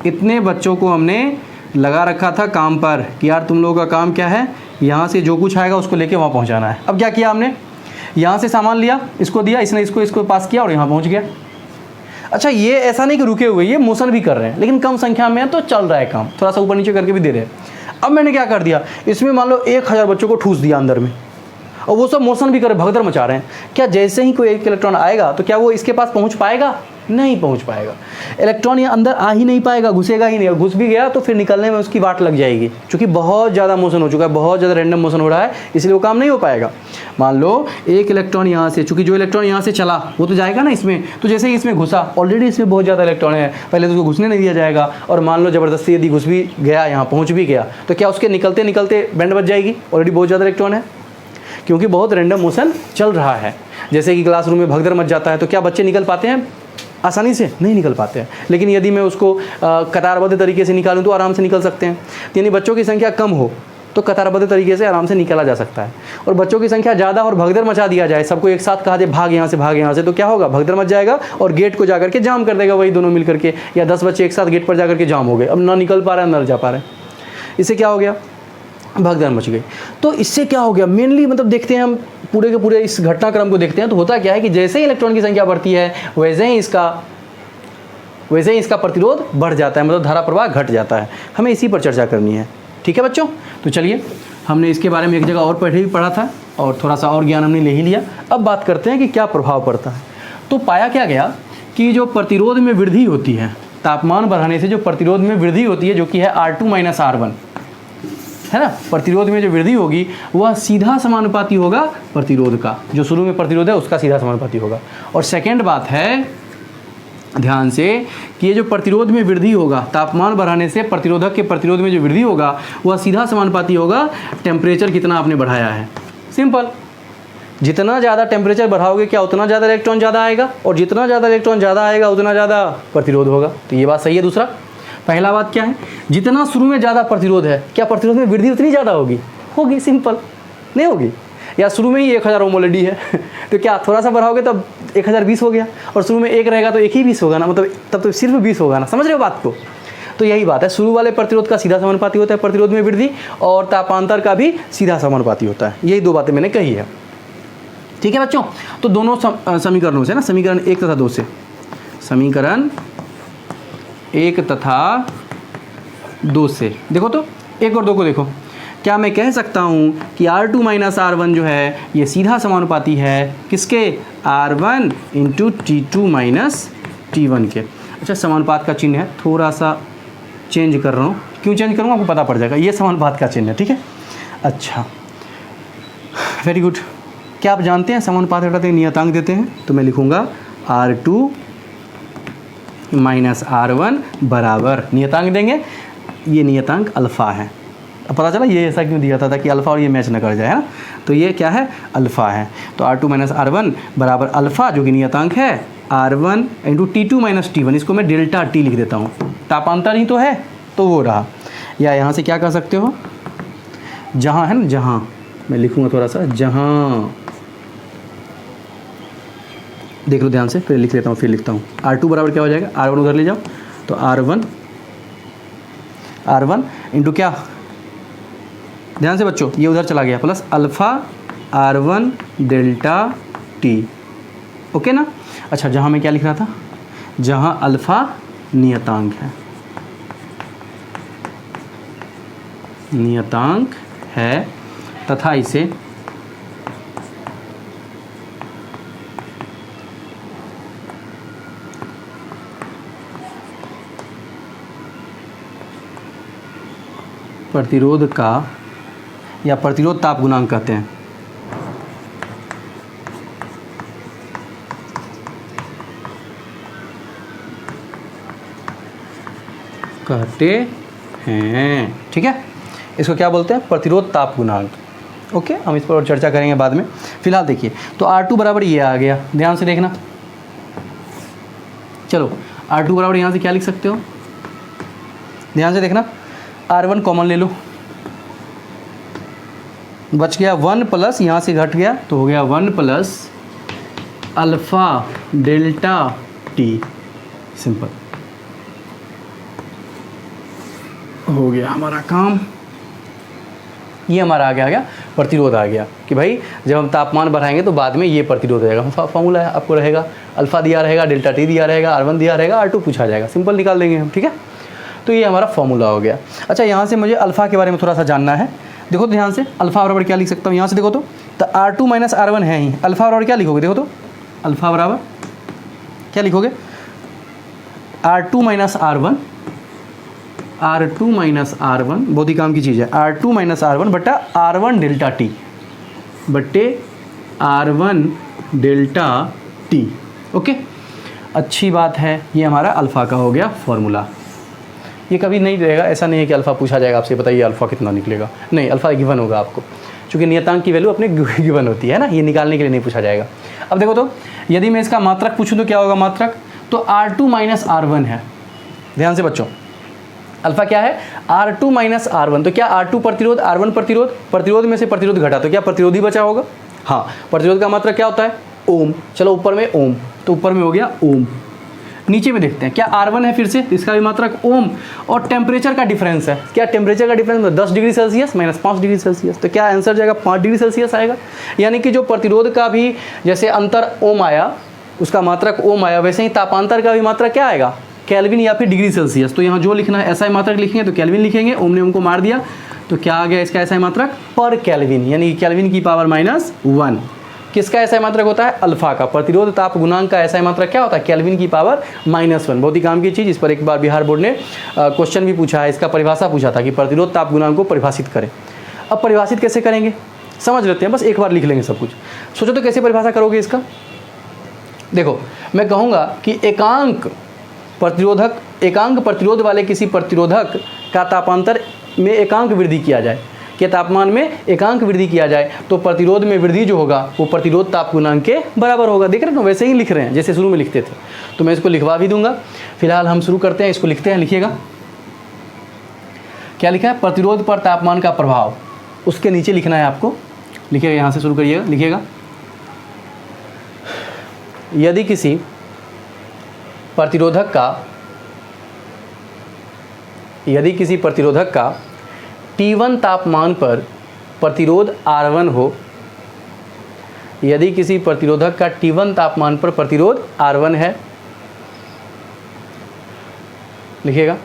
इतने बच्चों को हमने लगा रखा था काम पर कि यार तुम लोगों का काम क्या है, यहाँ से जो कुछ आएगा उसको लेके वहाँ पहुँचाना है। अब क्या किया हमने, यहाँ से सामान लिया, इसको दिया, इसने इसको पास किया और यहाँ पहुँच गया। अच्छा, ये ऐसा नहीं कि रुके हुए, ये मोशन भी कर रहे हैं, लेकिन कम संख्या में है तो चल रहा है काम, थोड़ा सा ऊपर नीचे करके भी दे रहे हैं। अब मैंने क्या कर दिया, इसमें मान लो 1000 बच्चों को ठूस दिया अंदर में, और वो सब मोशन भी कर रहे, भगदड़ मचा रहे हैं। क्या जैसे ही कोई एक इलेक्ट्रॉन आएगा तो क्या वो इसके पास पहुंच पाएगा? नहीं पहुंच पाएगा। इलेक्ट्रॉन ये अंदर आ ही नहीं पाएगा, घुसेगा ही नहीं, और घुस भी गया तो फिर निकलने में उसकी वाट लग जाएगी, क्योंकि बहुत ज़्यादा मोशन हो चुका है, बहुत ज़्यादा रैंडम मोशन हो रहा है, इसलिए वो काम नहीं हो पाएगा। मान लो एक इलेक्ट्रॉन यहाँ से, चूँकि जो इलेक्ट्रॉन यहाँ से चला वो तो जाएगा ना इसमें, तो जैसे ही इसमें घुसा, ऑलरेडी इसमें बहुत ज़्यादा इलेक्ट्रॉन है, पहले तो उसको घुसने नहीं दिया जाएगा, और मान लो ज़बरदस्ती यदि घुस भी गया, यहाँ पहुँच भी गया, तो क्या उसके निकलते निकलते बैंड बच जाएगी? ऑलरेडी बहुत ज़्यादा इलेक्ट्रॉन है, क्योंकि बहुत रैंडम मोशन चल रहा है। जैसे कि क्लासरूम में भगदड़ मच जाता है तो क्या बच्चे निकल पाते हैं? आसानी से नहीं निकल पाते हैं। लेकिन यदि मैं उसको कतारबद्ध तरीके से निकालूं तो आराम से निकल सकते हैं। यानी बच्चों की संख्या कम हो तो कतारबद्ध तरीके से आराम से निकला जा सकता है, और बच्चों की संख्या ज़्यादा और भगदड़ मचा दिया जाए, सबको एक साथ कहा जाए भाग यहाँ से भाग यहाँ से, तो क्या होगा, भगदड़ मच जाएगा और गेट को जाकर के जाम कर देगा वही दोनों मिल करके, या 10 बच्चे एक साथ गेट पर जाकर के जाम हो गए, अब ना निकल पा रहा है ना जा पा रहे हैं। इससे क्या हो गया, भगदड़ मच गई। तो इससे क्या हो गया, मेनली मतलब देखते हैं हम पूरे के पूरे इस घटनाक्रम को देखते हैं, तो होता क्या है कि जैसे ही इलेक्ट्रॉन की संख्या बढ़ती है वैसे ही इसका प्रतिरोध बढ़ जाता है, मतलब धारा प्रवाह घट जाता है। हमें इसी पर चर्चा करनी है, ठीक है बच्चों। तो चलिए, हमने इसके बारे में एक जगह और पहले भी पढ़ा था और थोड़ा सा और ज्ञान हमने ले ही लिया। अब बात करते हैं कि क्या प्रभाव पड़ता है। तो पाया क्या गया कि जो प्रतिरोध में वृद्धि होती है, तापमान बढ़ाने से जो प्रतिरोध में वृद्धि होती है, जो कि है R2 - R1, है ना, प्रतिरोध में जो वृद्धि होगी वह सीधा समानुपाती होगा प्रतिरोध का, जो शुरू में प्रतिरोध है उसका सीधा समानुपाती होगा। और सेकेंड बात है, ध्यान से, कि ये जो प्रतिरोध में वृद्धि होगा, तापमान बढ़ाने से प्रतिरोधक के प्रतिरोध में जो वृद्धि होगा वह सीधा समानुपाती होगा टेम्परेचर कितना आपने बढ़ाया है। सिंपल, जितना ज़्यादा टेम्परेचर बढ़ाओगे क्या उतना ज़्यादा इलेक्ट्रॉन ज़्यादा आएगा, और जितना ज़्यादा इलेक्ट्रॉन ज़्यादा आएगा उतना ज़्यादा प्रतिरोध होगा। तो ये बात सही है। दूसरा, पहला बात क्या है, जितना शुरू में ज़्यादा प्रतिरोध है, क्या प्रतिरोध में वृद्धि उतनी ज़्यादा होगी? होगी, सिंपल, नहीं होगी? या शुरू में ही 1000 ओम ऑलरेडी है तो क्या थोड़ा सा बढ़ाओगे तब 1020 हो गया, और शुरू में 1 रहेगा तो 1 ही 20 होगा ना, मतलब तब तो सिर्फ 20 होगा ना, समझ रहे हो बात को। तो यही बात है, शुरू वाले प्रतिरोध का सीधा समानुपाती होता है प्रतिरोध में वृद्धि, और तापांतर का भी सीधा समानुपाती होता है। यही दो बातें मैंने कही है, ठीक है बच्चों। तो दोनों समीकरणों से ना, समीकरण 1 तथा 2 से, समीकरण 1 तथा 2 से देखो, तो 1 और 2 को देखो, क्या मैं कह सकता हूँ कि R2 - R1 जो है ये सीधा समानुपाती है किसके, R1 × T2 - T1 के। अच्छा, समानुपात का चिन्ह है, थोड़ा सा चेंज कर रहा हूँ, क्यों चेंज करूँगा आपको पता पड़ जाएगा, ये समानुपात का चिन्ह है, ठीक है। अच्छा, वेरी गुड। क्या आप जानते हैं समानुपात हटाते हैं नियतांक देते हैं, तो मैं लिखूँगा R2 - R1 बराबर, नियतांक देंगे, ये नियतांक अल्फ़ा है। अब पता चला ये ऐसा क्यों दिया था कि अल्फ़ा और ये मैच न कर जाए, है ना। तो ये क्या है, अल्फ़ा है। तो R2 - R1 बराबर अल्फ़ा, जो कि नियतांक है, R1 × T2 - T1, इसको मैं डेल्टा T लिख देता हूँ, तापांतर ही तो है, तो वो रहा। या यहाँ से क्या कर सकते हो, जहाँ है ना, जहाँ मैं लिखूँगा थोड़ा सा, जहाँ देख लो ध्यान से, फिर लिख लेता हूँ, फिर लिखता हूँ। R2 बराबर क्या हो जाएगा, R1 उधर ले जाओ, तो R1 × क्या, ध्यान से बच्चों, ये उधर चला गया, plus alpha R1 delta T, okay ना। अच्छा, जहाँ मैं क्या लिख रहा था, जहाँ अल्फ़ा नियतांक है, नियतांक है, तथा इसे प्रतिरोध का या प्रतिरोध ताप गुणांक कहते हैं। ठीक है, इसको क्या बोलते हैं, प्रतिरोध ताप गुणांक। ओके, हम इस पर और चर्चा करेंगे बाद में। फिलहाल देखिए, तो R2 बराबर ये आ गया, ध्यान से देखना। चलो, R2 बराबर यहाँ से क्या लिख सकते हो, ध्यान से देखना, R1 कॉमन ले लो, बच गया 1 प्लस, यहाँ से घट गया तो हो गया 1 plus alpha delta T. Simple हो गया हमारा काम। ये हमारा आ गया प्रतिरोध आ गया कि भाई जब हम तापमान बढ़ाएंगे तो बाद में ये प्रतिरोध हो जाएगा। फॉर्मूला है आपको रहेगा, अल्फ़ा दिया रहेगा, डेल्टा टी दिया रहेगा, R1 दिया रहेगा, R2 पूछा जाएगा, सिंपल निकाल देंगे हम। ठीक है, तो ये हमारा फॉर्मूला हो गया। अच्छा, यहाँ से मुझे अल्फ़ा के बारे में थोड़ा सा जानना है। देखो तो ध्यान से, अल्फ़ा बराबर क्या लिख सकता हूँ यहाँ से, देखो तो R2 माइनस R1 है ही। अल्फ़ा बराबर क्या लिखोगे, देखो तो अल्फ़ा बराबर क्या लिखोगे, R2 minus R1, R2 minus R1 बहुत ही काम की चीज़ है, R2 माइनस R1 बटा R1 डेल्टा टी बटे R1 डेल्टा टी। ओके, अच्छी बात है, ये हमारा अल्फ़ा का हो गया फॉर्मूला। ये कभी नहीं रहेगा, ऐसा नहीं है कि अल्फ़ा पूछा जाएगा आपसे, बताइए अल्फ़ा कितना निकलेगा, नहीं, अल्फ़ा गिवन होगा आपको, क्योंकि नियतांक की वैल्यू अपने गिवन होती है ना, ये निकालने के लिए नहीं पूछा जाएगा। अब देखो तो यदि मैं इसका मात्रक पूछूं तो क्या होगा मात्रक, तो R2 माइनस R1 है। ध्यान से बच्चों, अल्फ़ा क्या है, R2 माइनस R1, तो क्या R2 प्रतिरोध, R1 प्रतिरोध, प्रतिरोध में से प्रतिरोध घटा तो क्या प्रतिरोध ही बचा होगा। हाँ, प्रतिरोध का मात्रक क्या होता है, ओम। चलो ऊपर में ओम, तो ऊपर में हो गया ओम। नीचे में देखते हैं क्या R1 है, फिर से इसका भी मात्रक ओम, और टेम्परेचर का डिफरेंस है, क्या टेम्परेचर का difference 10 degree Celsius minus 5 degree Celsius, तो क्या आंसर जाएगा 5 डिग्री सेल्सियस आएगा। यानी कि जो प्रतिरोध का भी जैसे अंतर ओम आया, उसका मात्रक ओम आया, वैसे ही तापांतर का भी मात्रक क्या आएगा, केल्विन या फिर डिग्री सेल्सियस। तो यहाँ जो लिखना है ऐसा ही मात्रक लिखेंगे तो केल्विन लिखेंगे, ओम ने ओम को मार दिया तो क्या आ गया इसका ऐसा ही मात्रक पर केल्विन, यानी केल्विन की पावर -1। किसका ऐसा मात्रक होता है, अल्फा का। प्रतिरोध ताप गुणांक का ऐसा मात्रक क्या होता है, केल्विन की पावर -1। बहुत ही काम की चीज़, इस पर एक बार बिहार बोर्ड ने क्वेश्चन भी पूछा है, इसका परिभाषा पूछा था कि प्रतिरोध ताप गुणांक को परिभाषित करें। अब परिभाषित कैसे करेंगे समझ लेते हैं, बस एक बार लिख लेंगे सब कुछ। सोचो तो कैसे परिभाषा करोगे इसका। देखो, मैं कहूँगा कि एकांक प्रतिरोध वाले किसी प्रतिरोधक का तापांतर में एकांक वृद्धि किया जाए, के तापमान में एकांक वृद्धि किया जाए तो प्रतिरोध में वृद्धि जो होगा वो प्रतिरोध ताप गुणांक के बराबर होगा। देख रहे हो, वैसे ही लिख रहे हैं जैसे शुरू में लिखते थे, तो मैं इसको लिखवा भी दूंगा। फिलहाल हम शुरू करते हैं, इसको लिखते हैं, लिखिएगा क्या लिखा है, प्रतिरोध पर तापमान का प्रभाव, उसके नीचे लिखना है आपको, लिखिएगा, यहाँ से शुरू करिएगा, लिखिएगा यदि किसी प्रतिरोधक का T1 तापमान पर प्रतिरोध R1 हो, यदि किसी प्रतिरोधक का T1 तापमान पर प्रतिरोध R1 है, लिखिएगा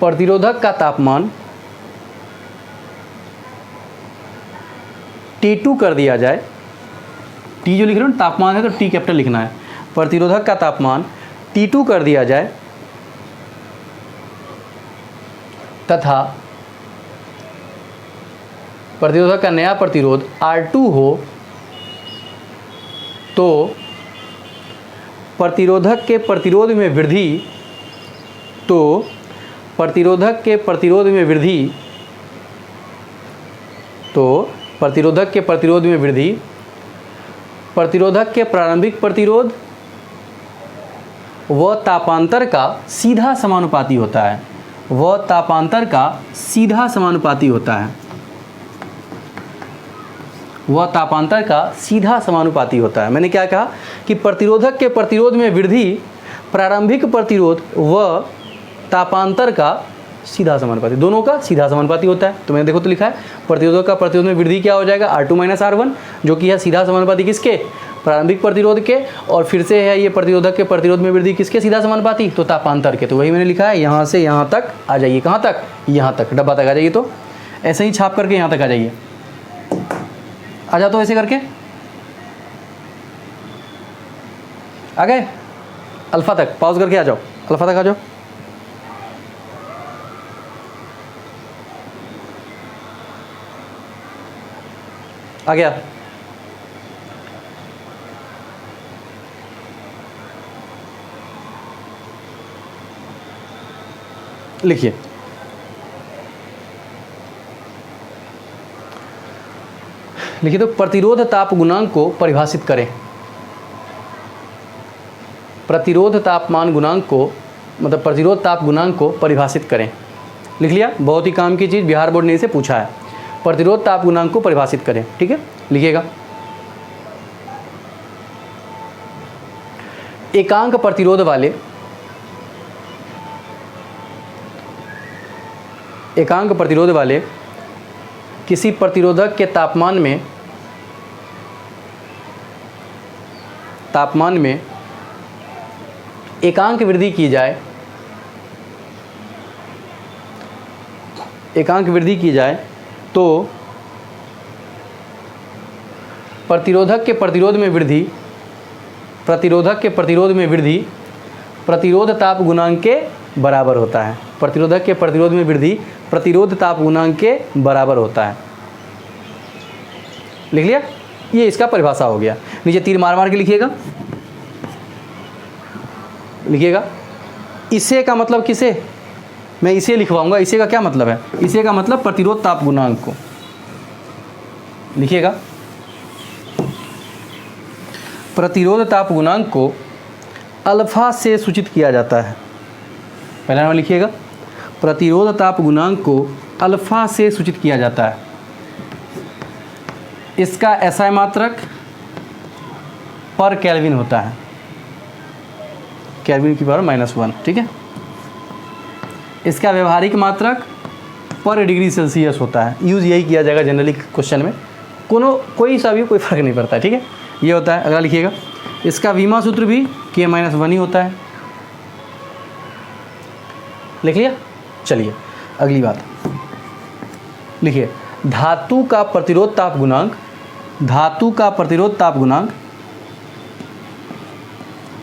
प्रतिरोधक का तापमान T2 कर दिया जाए, T जो लिख रहे हो ना तापमान है तो T कैपिटल लिखना है, प्रतिरोधक का तापमान T2 कर दिया जाए तथा प्रतिरोधक का नया प्रतिरोध R2 हो, तो प्रतिरोधक के प्रतिरोध में वृद्धि प्रतिरोधक के प्रतिरोध में वृद्धि प्रतिरोधक के प्रारंभिक प्रतिरोध व तापांतर का सीधा समानुपाती होता है, मैंने क्या कहा कि प्रतिरोधक के प्रतिरोध में वृद्धि प्रारंभिक प्रतिरोध व तापांतर का सीधा समानुपाती, दोनों का सीधा समानुपाती होता है। तो मैंने देखो तो लिखा है प्रतिरोधक का प्रतिरोध में वृद्धि क्या हो जाएगा, R2 माइनस R1, जो कि है सीधा समानुपाती किसके, प्रारंभिक प्रतिरोध के, और फिर से है ये प्रतिरोधक के प्रतिरोध में वृद्धि किसके सीधा समानुपाती, तो तापांतर के। तो वही मैंने लिखा है, यहाँ से यहाँ तक आ जाइए, कहाँ तक, यहाँ तक, डब्बा तक आ जाइए। तो ऐसे ही छाप करके यहाँ तक आ जाइए, आ जाओ तो ऐसे करके आ गए अल्फा तक, पॉज करके आ जाओ, अल्फा तक आ जाओ। आ गया, लिखिए तो प्रतिरोध ताप गुणांक को परिभाषित करें, प्रतिरोध ताप गुणांक को परिभाषित करें। लिख लिया, बहुत ही काम की चीज़, बिहार बोर्ड ने इसे पूछा है। प्रतिरोध ताप गुणांक को परिभाषित करें, ठीक है, लिखिएगा। एकांक प्रतिरोध वाले किसी प्रतिरोधक के तापमान में एकांक वृद्धि की जाए तो प्रतिरोधक के प्रतिरोध में वृद्धि प्रतिरोध ताप गुणांक के बराबर होता है। प्रतिरोधक के प्रतिरोध में वृद्धि प्रतिरोध ताप गुणांक के बराबर होता है। लिख लिया, ये इसका परिभाषा हो गया। नीचे तीर मार मार के लिखिएगा। इसे का मतलब किसे, मैं इसे लिखवाऊंगा। इसे का क्या मतलब है, इसे का मतलब प्रतिरोध ताप गुणांक को लिखिएगा। प्रतिरोध ताप गुणांक को अल्फा से सूचित किया जाता है। पहला नाम लिखिएगा, प्रतिरोध ताप गुणांक को अल्फा से सूचित किया जाता है। इसका एसआई मात्रक पर केल्विन होता है, केल्विन की पावर -1, ठीक है। इसका व्यवहारिक मात्रक पर डिग्री सेल्सियस होता है। यूज़ यही किया जाएगा जनरली क्वेश्चन में, कोई सा भी कोई फर्क नहीं पड़ता है, ठीक है। ये होता है। अगला लिखिएगा, इसका वीमा सूत्र भी K-1 ही होता है। लिख लिया। चलिए अगली बात लिखिए, धातु का प्रतिरोध ताप गुणांक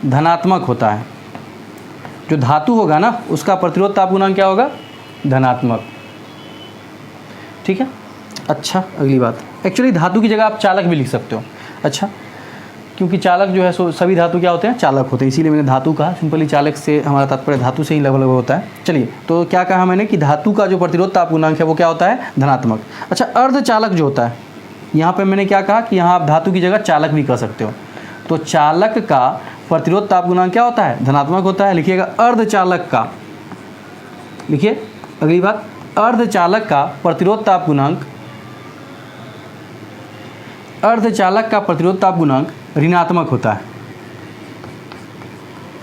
धनात्मक होता है। जो धातु होगा ना उसका प्रतिरोध ताप गुणांक क्या होगा, धनात्मक, ठीक है। अच्छा अगली बात, एक्चुअली धातु की जगह आप चालक भी लिख सकते हो। अच्छा, क्योंकि चालक जो है सो सभी धातु क्या होते हैं, चालक होते हैं, इसीलिए मैंने धातु कहा। सिंपली चालक से हमारा तात्पर्य धातु से ही लगभग होता है। चलिए, तो क्या कहा मैंने कि धातु का जो प्रतिरोध ताप गुणांक है वो क्या होता है, धनात्मक। अच्छा, अर्धचालक जो होता है, यहाँ पे मैंने क्या कहा कि यहाँ आप धातु की जगह चालक भी कर सकते हो। तो चालक का प्रतिरोध ताप गुणांक क्या होता है, धनात्मक होता है। लिखिएगा अर्धचालक का, लिखिए अगली बात, अर्धचालक का प्रतिरोध ताप गुणांक ऋणात्मक होता है।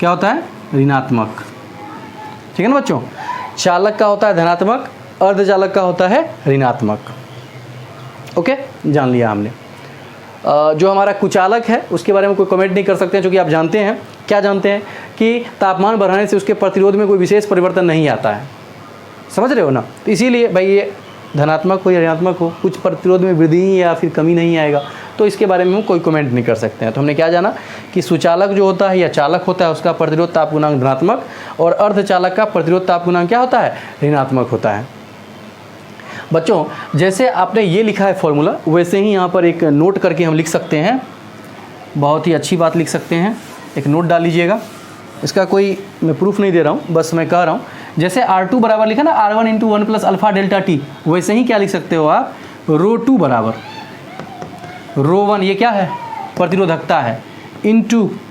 क्या होता है, ऋणात्मक, ठीक है ना बच्चों। चालक का होता है धनात्मक, अर्धचालक का होता है ऋणात्मक। ओके, जान लिया हमने। जो हमारा कुचालक है उसके बारे में कोई कमेंट नहीं कर सकते हैं, क्योंकि आप जानते हैं, क्या जानते हैं कि तापमान बढ़ाने से उसके प्रतिरोध में कोई विशेष परिवर्तन नहीं आता है। समझ रहे हो ना। तो इसीलिए भाई ये धनात्मक हो या ऋणात्मक हो, कुछ प्रतिरोध में वृद्धि या फिर कमी नहीं आएगा, तो इसके बारे में हम कोई कमेंट नहीं कर सकते हैं। तो हमने क्या जाना कि सुचालक जो होता है या चालक होता है उसका प्रतिरोध ताप गुणांक धनात्मक, और अर्धचालक का प्रतिरोध ताप गुणांक क्या होता है, ऋणात्मक होता है। बच्चों, जैसे आपने ये लिखा है फॉर्मूला, वैसे ही यहाँ पर एक नोट करके हम लिख सकते हैं। बहुत ही अच्छी बात लिख सकते हैं, एक नोट डाल लीजिएगा। इसका कोई मैं प्रूफ नहीं दे रहा हूँ, बस मैं कह रहा हूँ। जैसे R2 बराबर लिखा ना R1 × 1 + अल्फा डेल्टा टी, वैसे ही क्या लिख सकते हो आप, ρ2 बराबर ρ1, ये क्या है, प्रतिरोधकता है, ×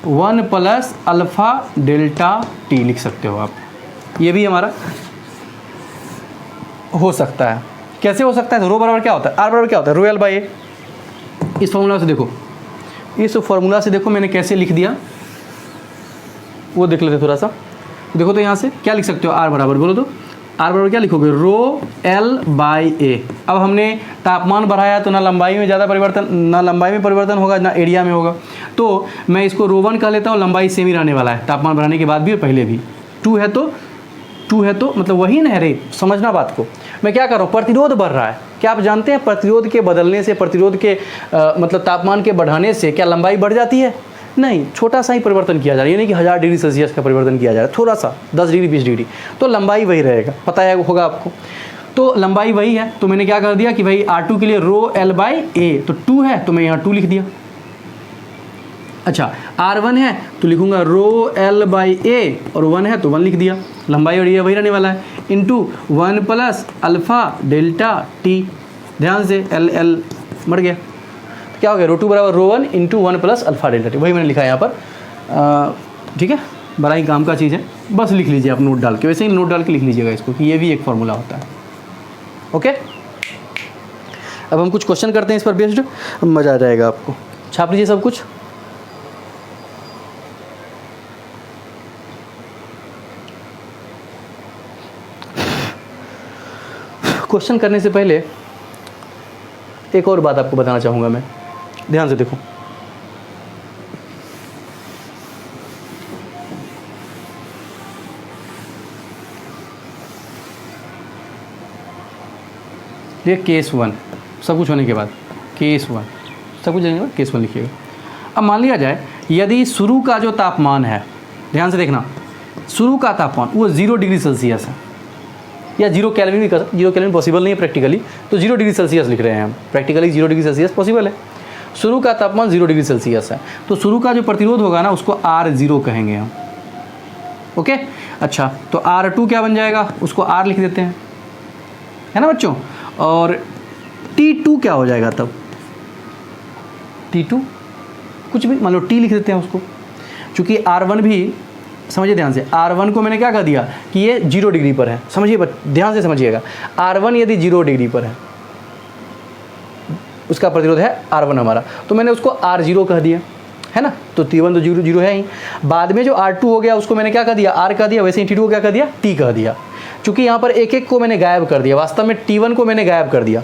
1 + अल्फा डेल्टा टी लिख सकते हो आप। ये भी हमारा हो सकता है। कैसे हो सकता है, रो बराबर क्या होता है, R बराबर क्या होता है, ρL/A। इस फॉर्मूला से देखो, मैंने कैसे लिख दिया वो देख लेते थोड़ा सा। देखो तो यहाँ से क्या लिख सकते हो, R बराबर, बोलो तो R बराबर क्या लिखोगे, ρL/A। अब हमने तापमान बढ़ाया तो ना लंबाई में परिवर्तन होगा, ना एरिया में होगा। तो मैं इसको ρ1 कह लेता हूँ, लंबाई सेम ही रहने वाला है, तापमान बढ़ाने के बाद भी और पहले भी। 2 है तो मतलब वही ना है रे, समझना बात को। मैं क्या कर रहा हूँ, प्रतिरोध बढ़ रहा है। क्या आप जानते हैं प्रतिरोध के बदलने से, प्रतिरोध के मतलब तापमान के बढ़ाने से क्या लंबाई बढ़ जाती है, नहीं, छोटा सा ही परिवर्तन किया जा रहा है। यानी कि 1000 डिग्री सेल्सियस का परिवर्तन किया जा रहा है, थोड़ा सा 10 डिग्री 20 डिग्री, तो लंबाई वही रहेगा, पता है होगा आपको। तो लंबाई वही है, तो मैंने क्या कर दिया कि भाई R2 के लिए ρL/A, तो 2 है तो मैं यहाँ 2 लिख दिया। अच्छा, R1 है तो लिखूंगा ρL/A, और 1 है तो 1 लिख दिया। लंबाई और ये वही रहने वाला है, × 1 + अल्फा डेल्टा टी। ध्यान से L मर गया, क्या हो गया, ρ2 बराबर ρ1 × 1 + अल्फा डेल्टा टी, वही मैंने लिखा है यहाँ पर। ठीक है, बड़ा ही काम का चीज़ है, बस लिख लीजिए आप नोट डाल के, वैसे ही नोट डाल के लिख लीजिएगा इसको कि ये भी एक फार्मूला होता है। ओके, अब हम कुछ क्वेश्चन करते हैं इस पर बेस्ड, मज़ा आ जाएगा आपको। छाप लीजिए सब कुछ। क्वेश्चन करने से पहले एक और बात आपको बताना चाहूँगा मैं, ध्यान से देखो। ये केस 1 सब कुछ होने के बाद, केस 1 सब कुछ होने के बाद केस 1 लिखिएगा। अब मान लिया जाए यदि शुरू का जो तापमान है, ध्यान से देखना, शुरू का तापमान वो 0 डिग्री सेल्सियस है, या 0 केल्विन भी कर, 0 केल्विन पॉसिबल नहीं है प्रैक्टिकली, तो 0 डिग्री सेल्सियस लिख रहे हैं हम। प्रैक्टिकली 0 डिग्री सेल्सियस पॉसिबल है। शुरू का तापमान 0 डिग्री सेल्सियस है, तो शुरू का जो प्रतिरोध होगा ना उसको R0 कहेंगे हम। ओके, अच्छा, तो R2 क्या बन जाएगा, उसको R लिख देते हैं, है ना बच्चों। और T2 क्या हो जाएगा तब, T2 कुछ भी, मान लो T लिख देते हैं उसको, चूँकि R1 भी, समझिए ध्यान से, R1 को मैंने क्या कह दिया कि ये 0 डिग्री पर है। समझिए ध्यान से समझिएगा, R1 यदि 0 डिग्री पर है, उसका प्रतिरोध है R1 हमारा, तो मैंने उसको R0 कह दिया, है ना। तो T1 तो 0 है ही। बाद में जो R2 हो गया उसको मैंने क्या कह दिया, R कह दिया, वैसे ही T2 को क्या कह दिया, T कह दिया। चूँकि यहाँ पर एक एक को मैंने गायब कर दिया, वास्तव में T1 को मैंने गायब कर दिया,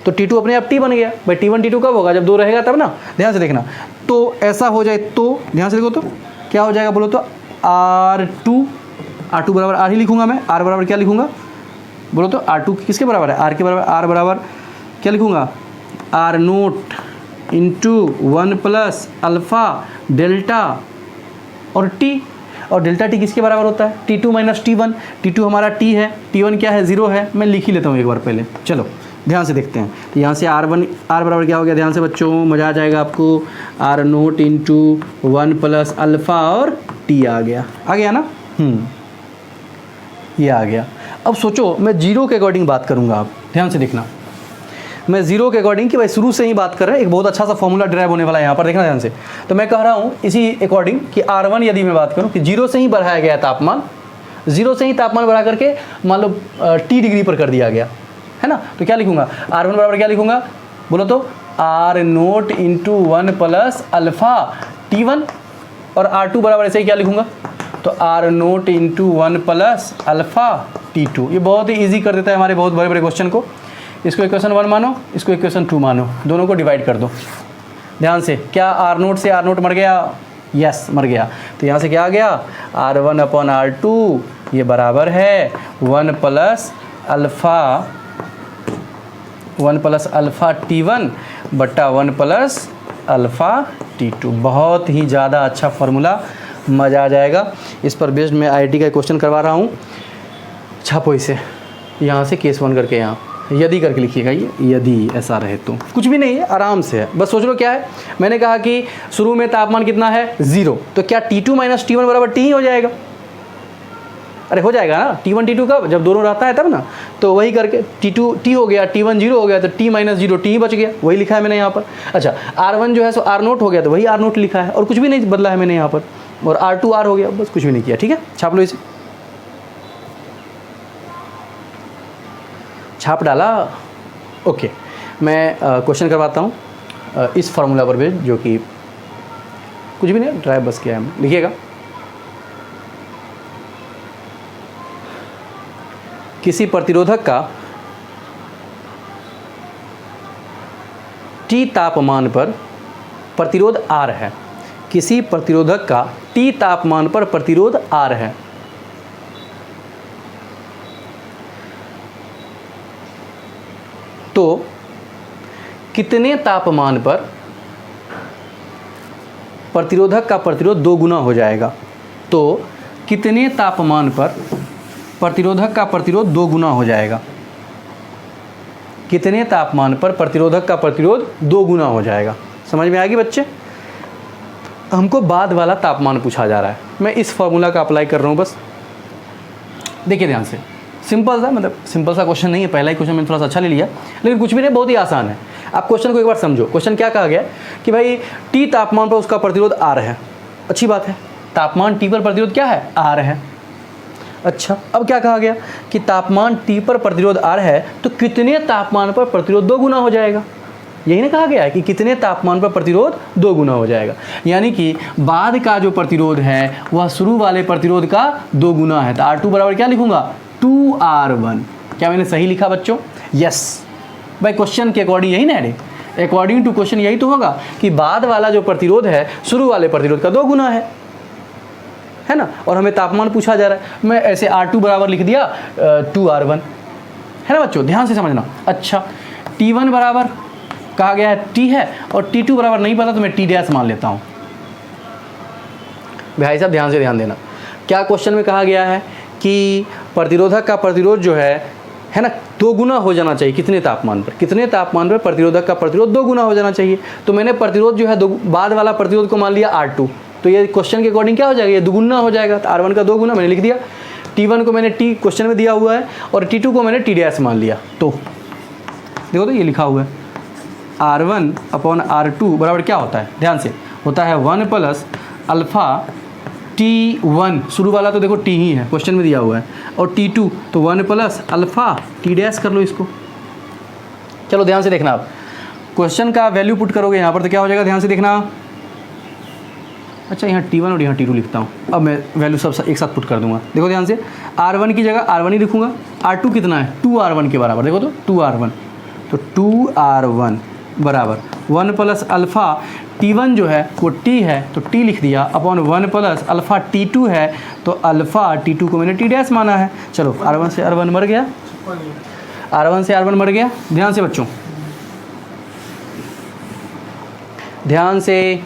तो T2 अपने आप T बन गया। भाई T1 T2 कब होगा, जब 2 रहेगा तब ना, ध्यान से देखना। तो ऐसा हो जाए तो ध्यान से देखो, तो क्या हो जाएगा बोलो तो, R2 बराबर R ही लिखूंगा मैं। R बराबर क्या लिखूंगा बोलो तो, R2 किसके बराबर है, R के बराबर। R बराबर क्या लिखूंगा, R0 into 1 plus alpha delta और T, और डेल्टा T किसके बराबर होता है, T2 माइनस T1। T2 हमारा T है, T1 क्या है, 0 है। मैं लिख ही लेता हूँ एक बार पहले, चलो ध्यान से देखते हैं। तो यहाँ से R बराबर क्या हो गया, ध्यान से बच्चों, मज़ा आ जाएगा आपको। R0 इंटू 1 प्लस अल्फ़ा और T आ गया ना। ये आ गया। अब सोचो, मैं 0 के अकॉर्डिंग बात करूँगा, आप ध्यान से देखना, मैं 0 के अकॉर्डिंग कि भाई शुरू से ही बात कर रहे हैं, एक बहुत अच्छा सा फॉर्मूला ड्राइव होने वाला है यहाँ पर, देखना ध्यान से। तो मैं कह रहा हूँ इसी अकॉर्डिंग कि R1 यदि मैं बात करूँ कि 0 से ही बढ़ाया गया तापमान, 0 से ही तापमान बढ़ा करके मान लो T डिग्री पर कर दिया गया, है ना। तो क्या लिखूंगा, R1 बराबर क्या लिखूंगा बोलो तो, R0 into 1 plus alpha T1, और R2 बराबर ऐसे ही क्या लिखूंगा, तो R0 into 1 plus alpha T2। ये बहुत ही ईजी कर देता है हमारे बहुत बड़े बड़े क्वेश्चन को। इसको इक्वेशन 1 मानो, इसको इक्वेशन 2 मानो, दोनों को डिवाइड कर दो। ध्यान से, क्या R0 से R0 मर गया, यस मर गया। तो यहाँ से क्या आ गया, R1 अपॉन R2 ये बराबर है 1 प्लस अल्फ़ा T1 बट्टा 1 प्लस अल्फ़ा T2। बहुत ही ज़्यादा अच्छा फार्मूला, मज़ा आ जाएगा। इस पर बेस्ड मैं IIT का क्वेश्चन करवा रहा हूँ। छापो इसे, यहाँ से केस 1 करके यहाँ यदि करके लिखिएगा। ये यदि ऐसा रहे तो कुछ भी नहीं है, आराम से है, बस सोच लो क्या है। मैंने कहा कि शुरू में तापमान कितना है, 0, तो क्या T2 माइनस T1 बराबर T ही हो जाएगा। अरे हो जाएगा ना, T1 T2 कब, जब दोनों रहता है तब ना। तो वही करके T2 T हो गया, T1 0 हो गया, तो T माइनस 0 T ही बच गया, वही लिखा है मैंने यहाँ पर। अच्छा, R1 जो है सो R0 हो गया, तो वही R0 लिखा है, और कुछ भी नहीं बदला है मैंने यहाँ पर। और R2 R हो गया, बस कुछ भी नहीं किया। ठीक है, छाप लो इसे। छाप डाला, ओके। मैं क्वेश्चन करवाता हूँ इस फार्मूला पर बेस्ड, जो कि कुछ भी नहीं, ड्राइव बस किया है, लिखिएगा। किसी प्रतिरोधक का T तापमान पर प्रतिरोध R है, किसी प्रतिरोधक का T तापमान पर प्रतिरोध R है, तो कितने तापमान पर प्रतिरोधक का प्रतिरोध 2 गुना हो जाएगा। तो कितने तापमान पर प्रतिरोधक का प्रतिरोध 2 गुना हो जाएगा, कितने तापमान पर प्रतिरोधक का प्रतिरोध 2 गुना हो जाएगा। समझ में आ गई बच्चे। हमको बाद वाला तापमान पूछा जा रहा है, मैं इस फॉर्मूला का अप्लाई कर रहा हूँ बस। देखिए ध्यान से, सिंपल सा, मतलब सिंपल सा क्वेश्चन नहीं है, पहला ही क्वेश्चन मैंने थोड़ा सा अच्छा ले लिया, लेकिन कुछ भी नहीं, बहुत ही आसान है। आप क्वेश्चन को एक बार समझो। क्वेश्चन क्या कहा गया कि भाई T तापमान पर उसका प्रतिरोध R है, अच्छी बात है। तापमान T पर प्रतिरोध क्या है, R है। अच्छा, अब क्या कहा गया कि तापमान T पर प्रतिरोध R है, तो कितने तापमान पर प्रतिरोध 2 गुना हो जाएगा। यही ना कहा गया है कि कितने तापमान पर प्रतिरोध 2 गुना हो जाएगा, यानी कि बाद का जो प्रतिरोध है वह शुरू वाले प्रतिरोध का 2 गुना है। तो R2 बराबर क्या लिखूंगा, 2R1। क्या मैंने सही लिखा बच्चों? यस भाई, क्वेश्चन के अकॉर्डिंग यही ना है, अकॉर्डिंग टू क्वेश्चन यही तो होगा कि बाद वाला जो प्रतिरोध है शुरू वाले प्रतिरोध का 2 गुना है ना। और हमें तापमान पूछा जा रहा है, मैं ऐसे R2 बराबर लिख दिया 2R1, है ना बच्चों, ध्यान से समझना। अच्छा, T1 बराबर कहा गया है T है, और T2 बराबर नहीं पता तो मैं T डैश मान लेता हूँ। भाई साहब ध्यान से ध्यान देना, क्या क्वेश्चन में कहा गया है कि प्रतिरोधक का प्रतिरोध जो है ना 2 गुना हो जाना चाहिए। कितने तापमान पर, कितने तापमान पर प्रतिरोधक का प्रतिरोध 2 गुना हो जाना चाहिए। तो मैंने प्रतिरोध जो है बाद वाला प्रतिरोध को मान लिया R2, तो ये क्वेश्चन के अकॉर्डिंग क्या हो जाएगा, ये 2 गुना हो जाएगा। तो R1 का 2 गुना मैंने लिख दिया, T1 को मैंने T क्वेश्चन में दिया हुआ है, और T2 को मैंने T डैश मान लिया। तो देखो तो ये लिखा हुआ है R1 अपॉन R2 बराबर क्या होता है, ध्यान से, होता है 1 प्लस अल्फ़ा T1, शुरू वाला तो देखो T ही है, क्वेश्चन में दिया हुआ है, और T2 तो 1 प्लस अल्फ़ा T डैश कर लो इसको। चलो ध्यान से देखना, आप क्वेश्चन का वैल्यू पुट करोगे यहाँ पर तो क्या हो जाएगा, ध्यान से देखना। अच्छा, यहाँ T1 और यहाँ T2 लिखता हूँ, अब मैं वैल्यू सब एक साथ पुट कर दूंगा। देखो ध्यान से, R1 की जगह R1 ही लिखूंगा, R2 कितना है 2R1 के बराबर, देखो तो 2R1, तो 2R1 बराबर 1 प्लस अल्फ़ा T1 जो है वो T है तो T लिख दिया, अपॉन 1 प्लस अल्फ़ा T2 है तो अल्फ़ा T2 को मैंने T डैश माना है। चलो R1 से R1 मर गया, R1 से R1 मर गया। ध्यान से बच्चों, ध्यान से,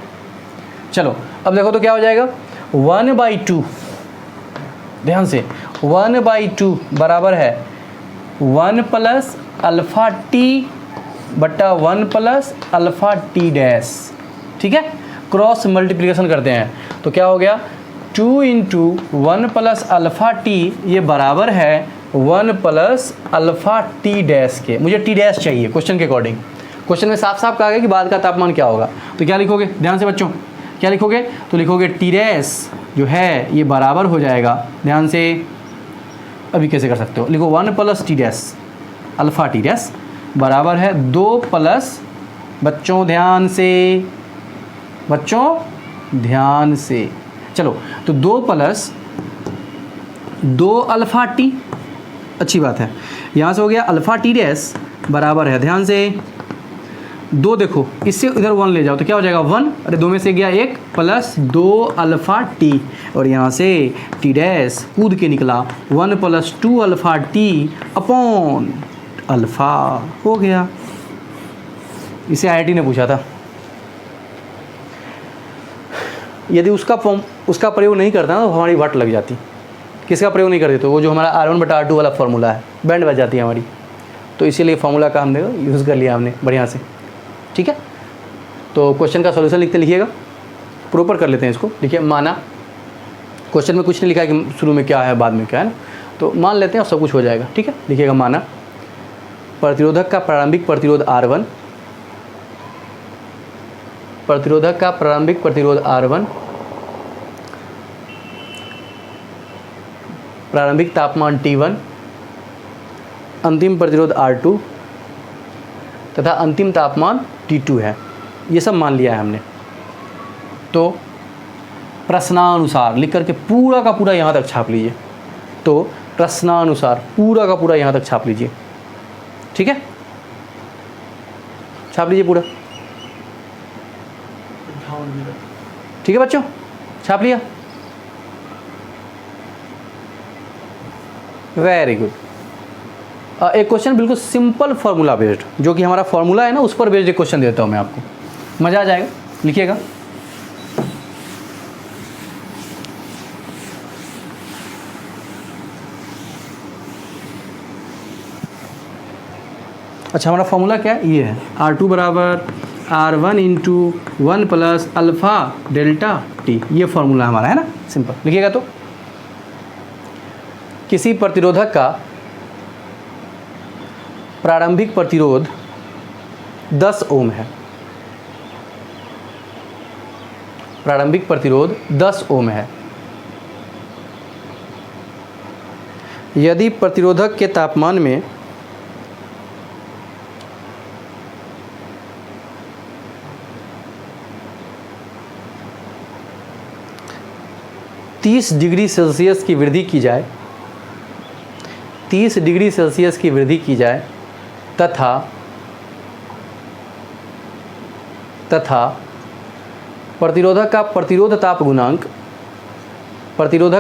चलो अब देखो तो क्या हो जाएगा 1/2, ध्यान से 1/2 बराबर है 1 प्लस अल्फ़ा T बटा 1 प्लस अल्फ़ा T डैश, ठीक है। क्रॉस मल्टीप्लिकेशन करते हैं तो क्या हो गया 2 इंटू 1 प्लस अल्फ़ा T, ये बराबर है 1 प्लस अल्फ़ा T डैश के। मुझे T डैश चाहिए क्वेश्चन के अकॉर्डिंग, क्वेश्चन में साफ साफ कहा गया कि बाद का तापमान क्या होगा, तो क्या लिखोगे, ध्यान से बच्चों, क्या लिखोगे, तो लिखोगे T डैश जो है ये बराबर हो जाएगा, ध्यान से, अभी कैसे कर सकते हो, लिखो 1 plus T dash alpha T dash बराबर है 2 प्लस, बच्चों ध्यान से, बच्चों ध्यान से, चलो तो 2 प्लस 2 अल्फ़ा T, अच्छी बात है, यहाँ से हो गया अल्फ़ा T डैश बराबर है, ध्यान से 2, देखो इससे इधर 1 ले जाओ तो क्या हो जाएगा 1, अरे 2 में से गया 1 प्लस 2 अल्फ़ा T, और यहाँ से T डैश कूद के निकला 1 plus 2 alpha T upon alpha, हो गया। इसे IIT ने पूछा था, यदि उसका प्रयोग नहीं करता ना तो हमारी वाट लग जाती। किसका प्रयोग नहीं करते, तो वो जो हमारा R1 बटा R2 वाला फार्मूला है, बैंड बज जाती है हमारी, तो इसीलिए फार्मूला का हमने यूज़ कर लिया हमने बढ़िया से, ठीक है। तो क्वेश्चन का सॉल्यूशन लिखते लिखिएगा, प्रॉपर कर लेते हैं इसको। देखिए माना, क्वेश्चन में कुछ नहीं लिखा है कि शुरू में क्या है बाद में क्या है ना, तो मान लेते हैं और सब कुछ हो जाएगा, ठीक है। लिखिएगा माना प्रतिरोधक का प्रारंभिक प्रतिरोध R1, प्रतिरोधक का प्रारंभिक प्रतिरोध R1, प्रारंभिक तापमान T1, अंतिम प्रतिरोध R2 तथा अंतिम तापमान T2 है, ये सब मान लिया है हमने। तो प्रश्नानुसार लिख करके पूरा का पूरा यहाँ तक छाप लीजिए, तो प्रश्नानुसार पूरा का पूरा यहाँ तक छाप लीजिए, ठीक है, छाप लीजिए पूरा, ठीक है बच्चों, छाप लिया, वेरी गुड। एक क्वेश्चन बिल्कुल सिंपल फार्मूला बेस्ड, जो कि हमारा फार्मूला है ना उस पर बेस्ड एक क्वेश्चन देता हूँ मैं आपको, मज़ा आ जाएगा, लिखिएगा। अच्छा, हमारा फार्मूला क्या है, ये है R2 बराबर R1 into 1 plus alpha delta T, ये फार्मूला हमारा है ना, सिंपल, लिखिएगा। तो किसी प्रतिरोधक का प्रारंभिक प्रतिरोध 10 ओम है, प्रारंभिक प्रतिरोध 10 ओम है, यदि प्रतिरोधक के तापमान में तीस डिग्री सेल्सियस की वृद्धि की जाए, 30 डिग्री सेल्सियस की वृद्धि की जाए तथा प्रतिरोधक का प्रतिरोध ताप गुणांक 3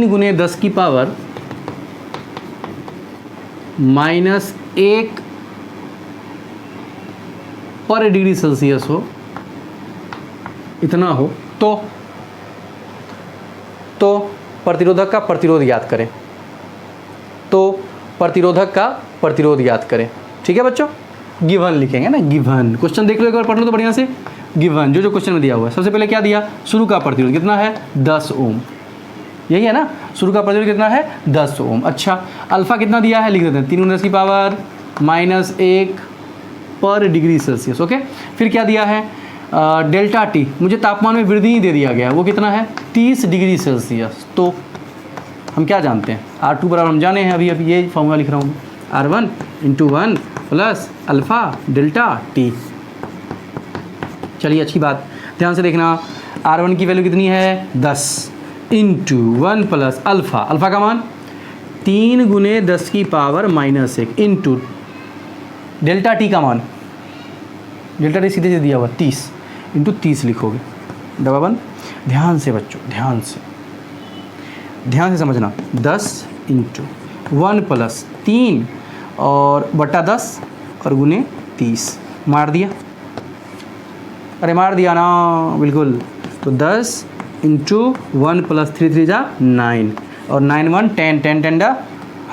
× 10⁻⁻1 पर डिग्री सेल्सियस हो, इतना हो तो प्रतिरोधक का प्रतिरोध ज्ञात करें। ठीक है बच्चों, गिवन लिखेंगे ना, गिवन। क्वेश्चन देख लो एक बार, पढ़ लो तो बढ़िया से। गिवन जो क्वेश्चन में दिया हुआ है, सबसे पहले क्या दिया, शुरू का प्रतिरोध कितना है 10 ओम, यही है ना, शुरू का प्रतिरोध कितना है 10 ओम। अच्छा, अल्फा कितना दिया है लिख देते हैं 3 × 10⁻⁻1 पर डिग्री सेल्सियस। ओके, फिर क्या दिया है डेल्टा टी, मुझे तापमान में वृद्धि ही दे दिया गया है, वो कितना है 30 डिग्री सेल्सियस। तो हम क्या जानते हैं, R2 बराबर हम जाने हैं, अभी ये फॉर्मूला लिख रहा हूँ, R1 × 1 plus alpha delta T. चलिए, अच्छी बात, ध्यान से देखना, R1 की वैल्यू कितनी है 10 × 1 प्लस अल्फ़ा का मान 3 × 10⁻⁻1 इंटू डेल्टा टी का मान, डेल्टा टी सीधे से दिया हुआ 30 × 30 लिखोगे, डबल वन। ध्यान से बच्चों, ध्यान से समझना, 10 × 1 प्लस 3 और बटा 10 और गुने 30, मार दिया, अरे मार दिया ना, बिल्कुल। तो 10 × 1 प्लस 3 3 जा 9 और 9 1 10 10 10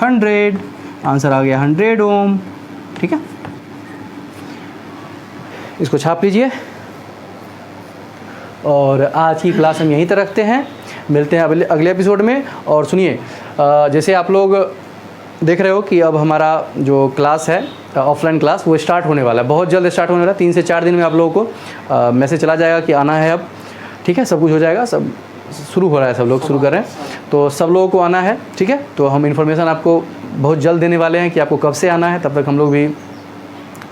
100, आंसर आ गया 100 ओम। ठीक है, इसको छाप लीजिए और आज की क्लास हम यहीं तक रखते हैं, मिलते हैं अगले एपिसोड में। और सुनिए, जैसे आप लोग देख रहे हो कि अब हमारा जो क्लास है ऑफलाइन क्लास, वो स्टार्ट होने वाला है, बहुत जल्द स्टार्ट होने वाला है। 3 से 4 दिन में आप लोगों को मैसेज चला जाएगा कि आना है अब। ठीक है, सब कुछ हो जाएगा, सब शुरू हो रहा है, सब लोग शुरू कर रहे हैं, तो सब लोगों को आना है। ठीक है, तो हम इन्फॉर्मेशन आपको बहुत जल्द देने वाले हैं कि आपको कब से आना है। तब तक हम लोग भी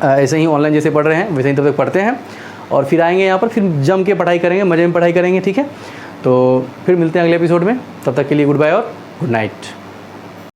ऐसे ही ऑनलाइन जैसे पढ़ रहे हैं वैसे ही तब तक पढ़ते हैं, और फिर आएंगे यहाँ पर, फिर जम के पढ़ाई करेंगे, मज़े में पढ़ाई करेंगे। ठीक है, तो फिर मिलते हैं अगले एपिसोड में, तब तक के लिए गुड बाय और गुड नाइट।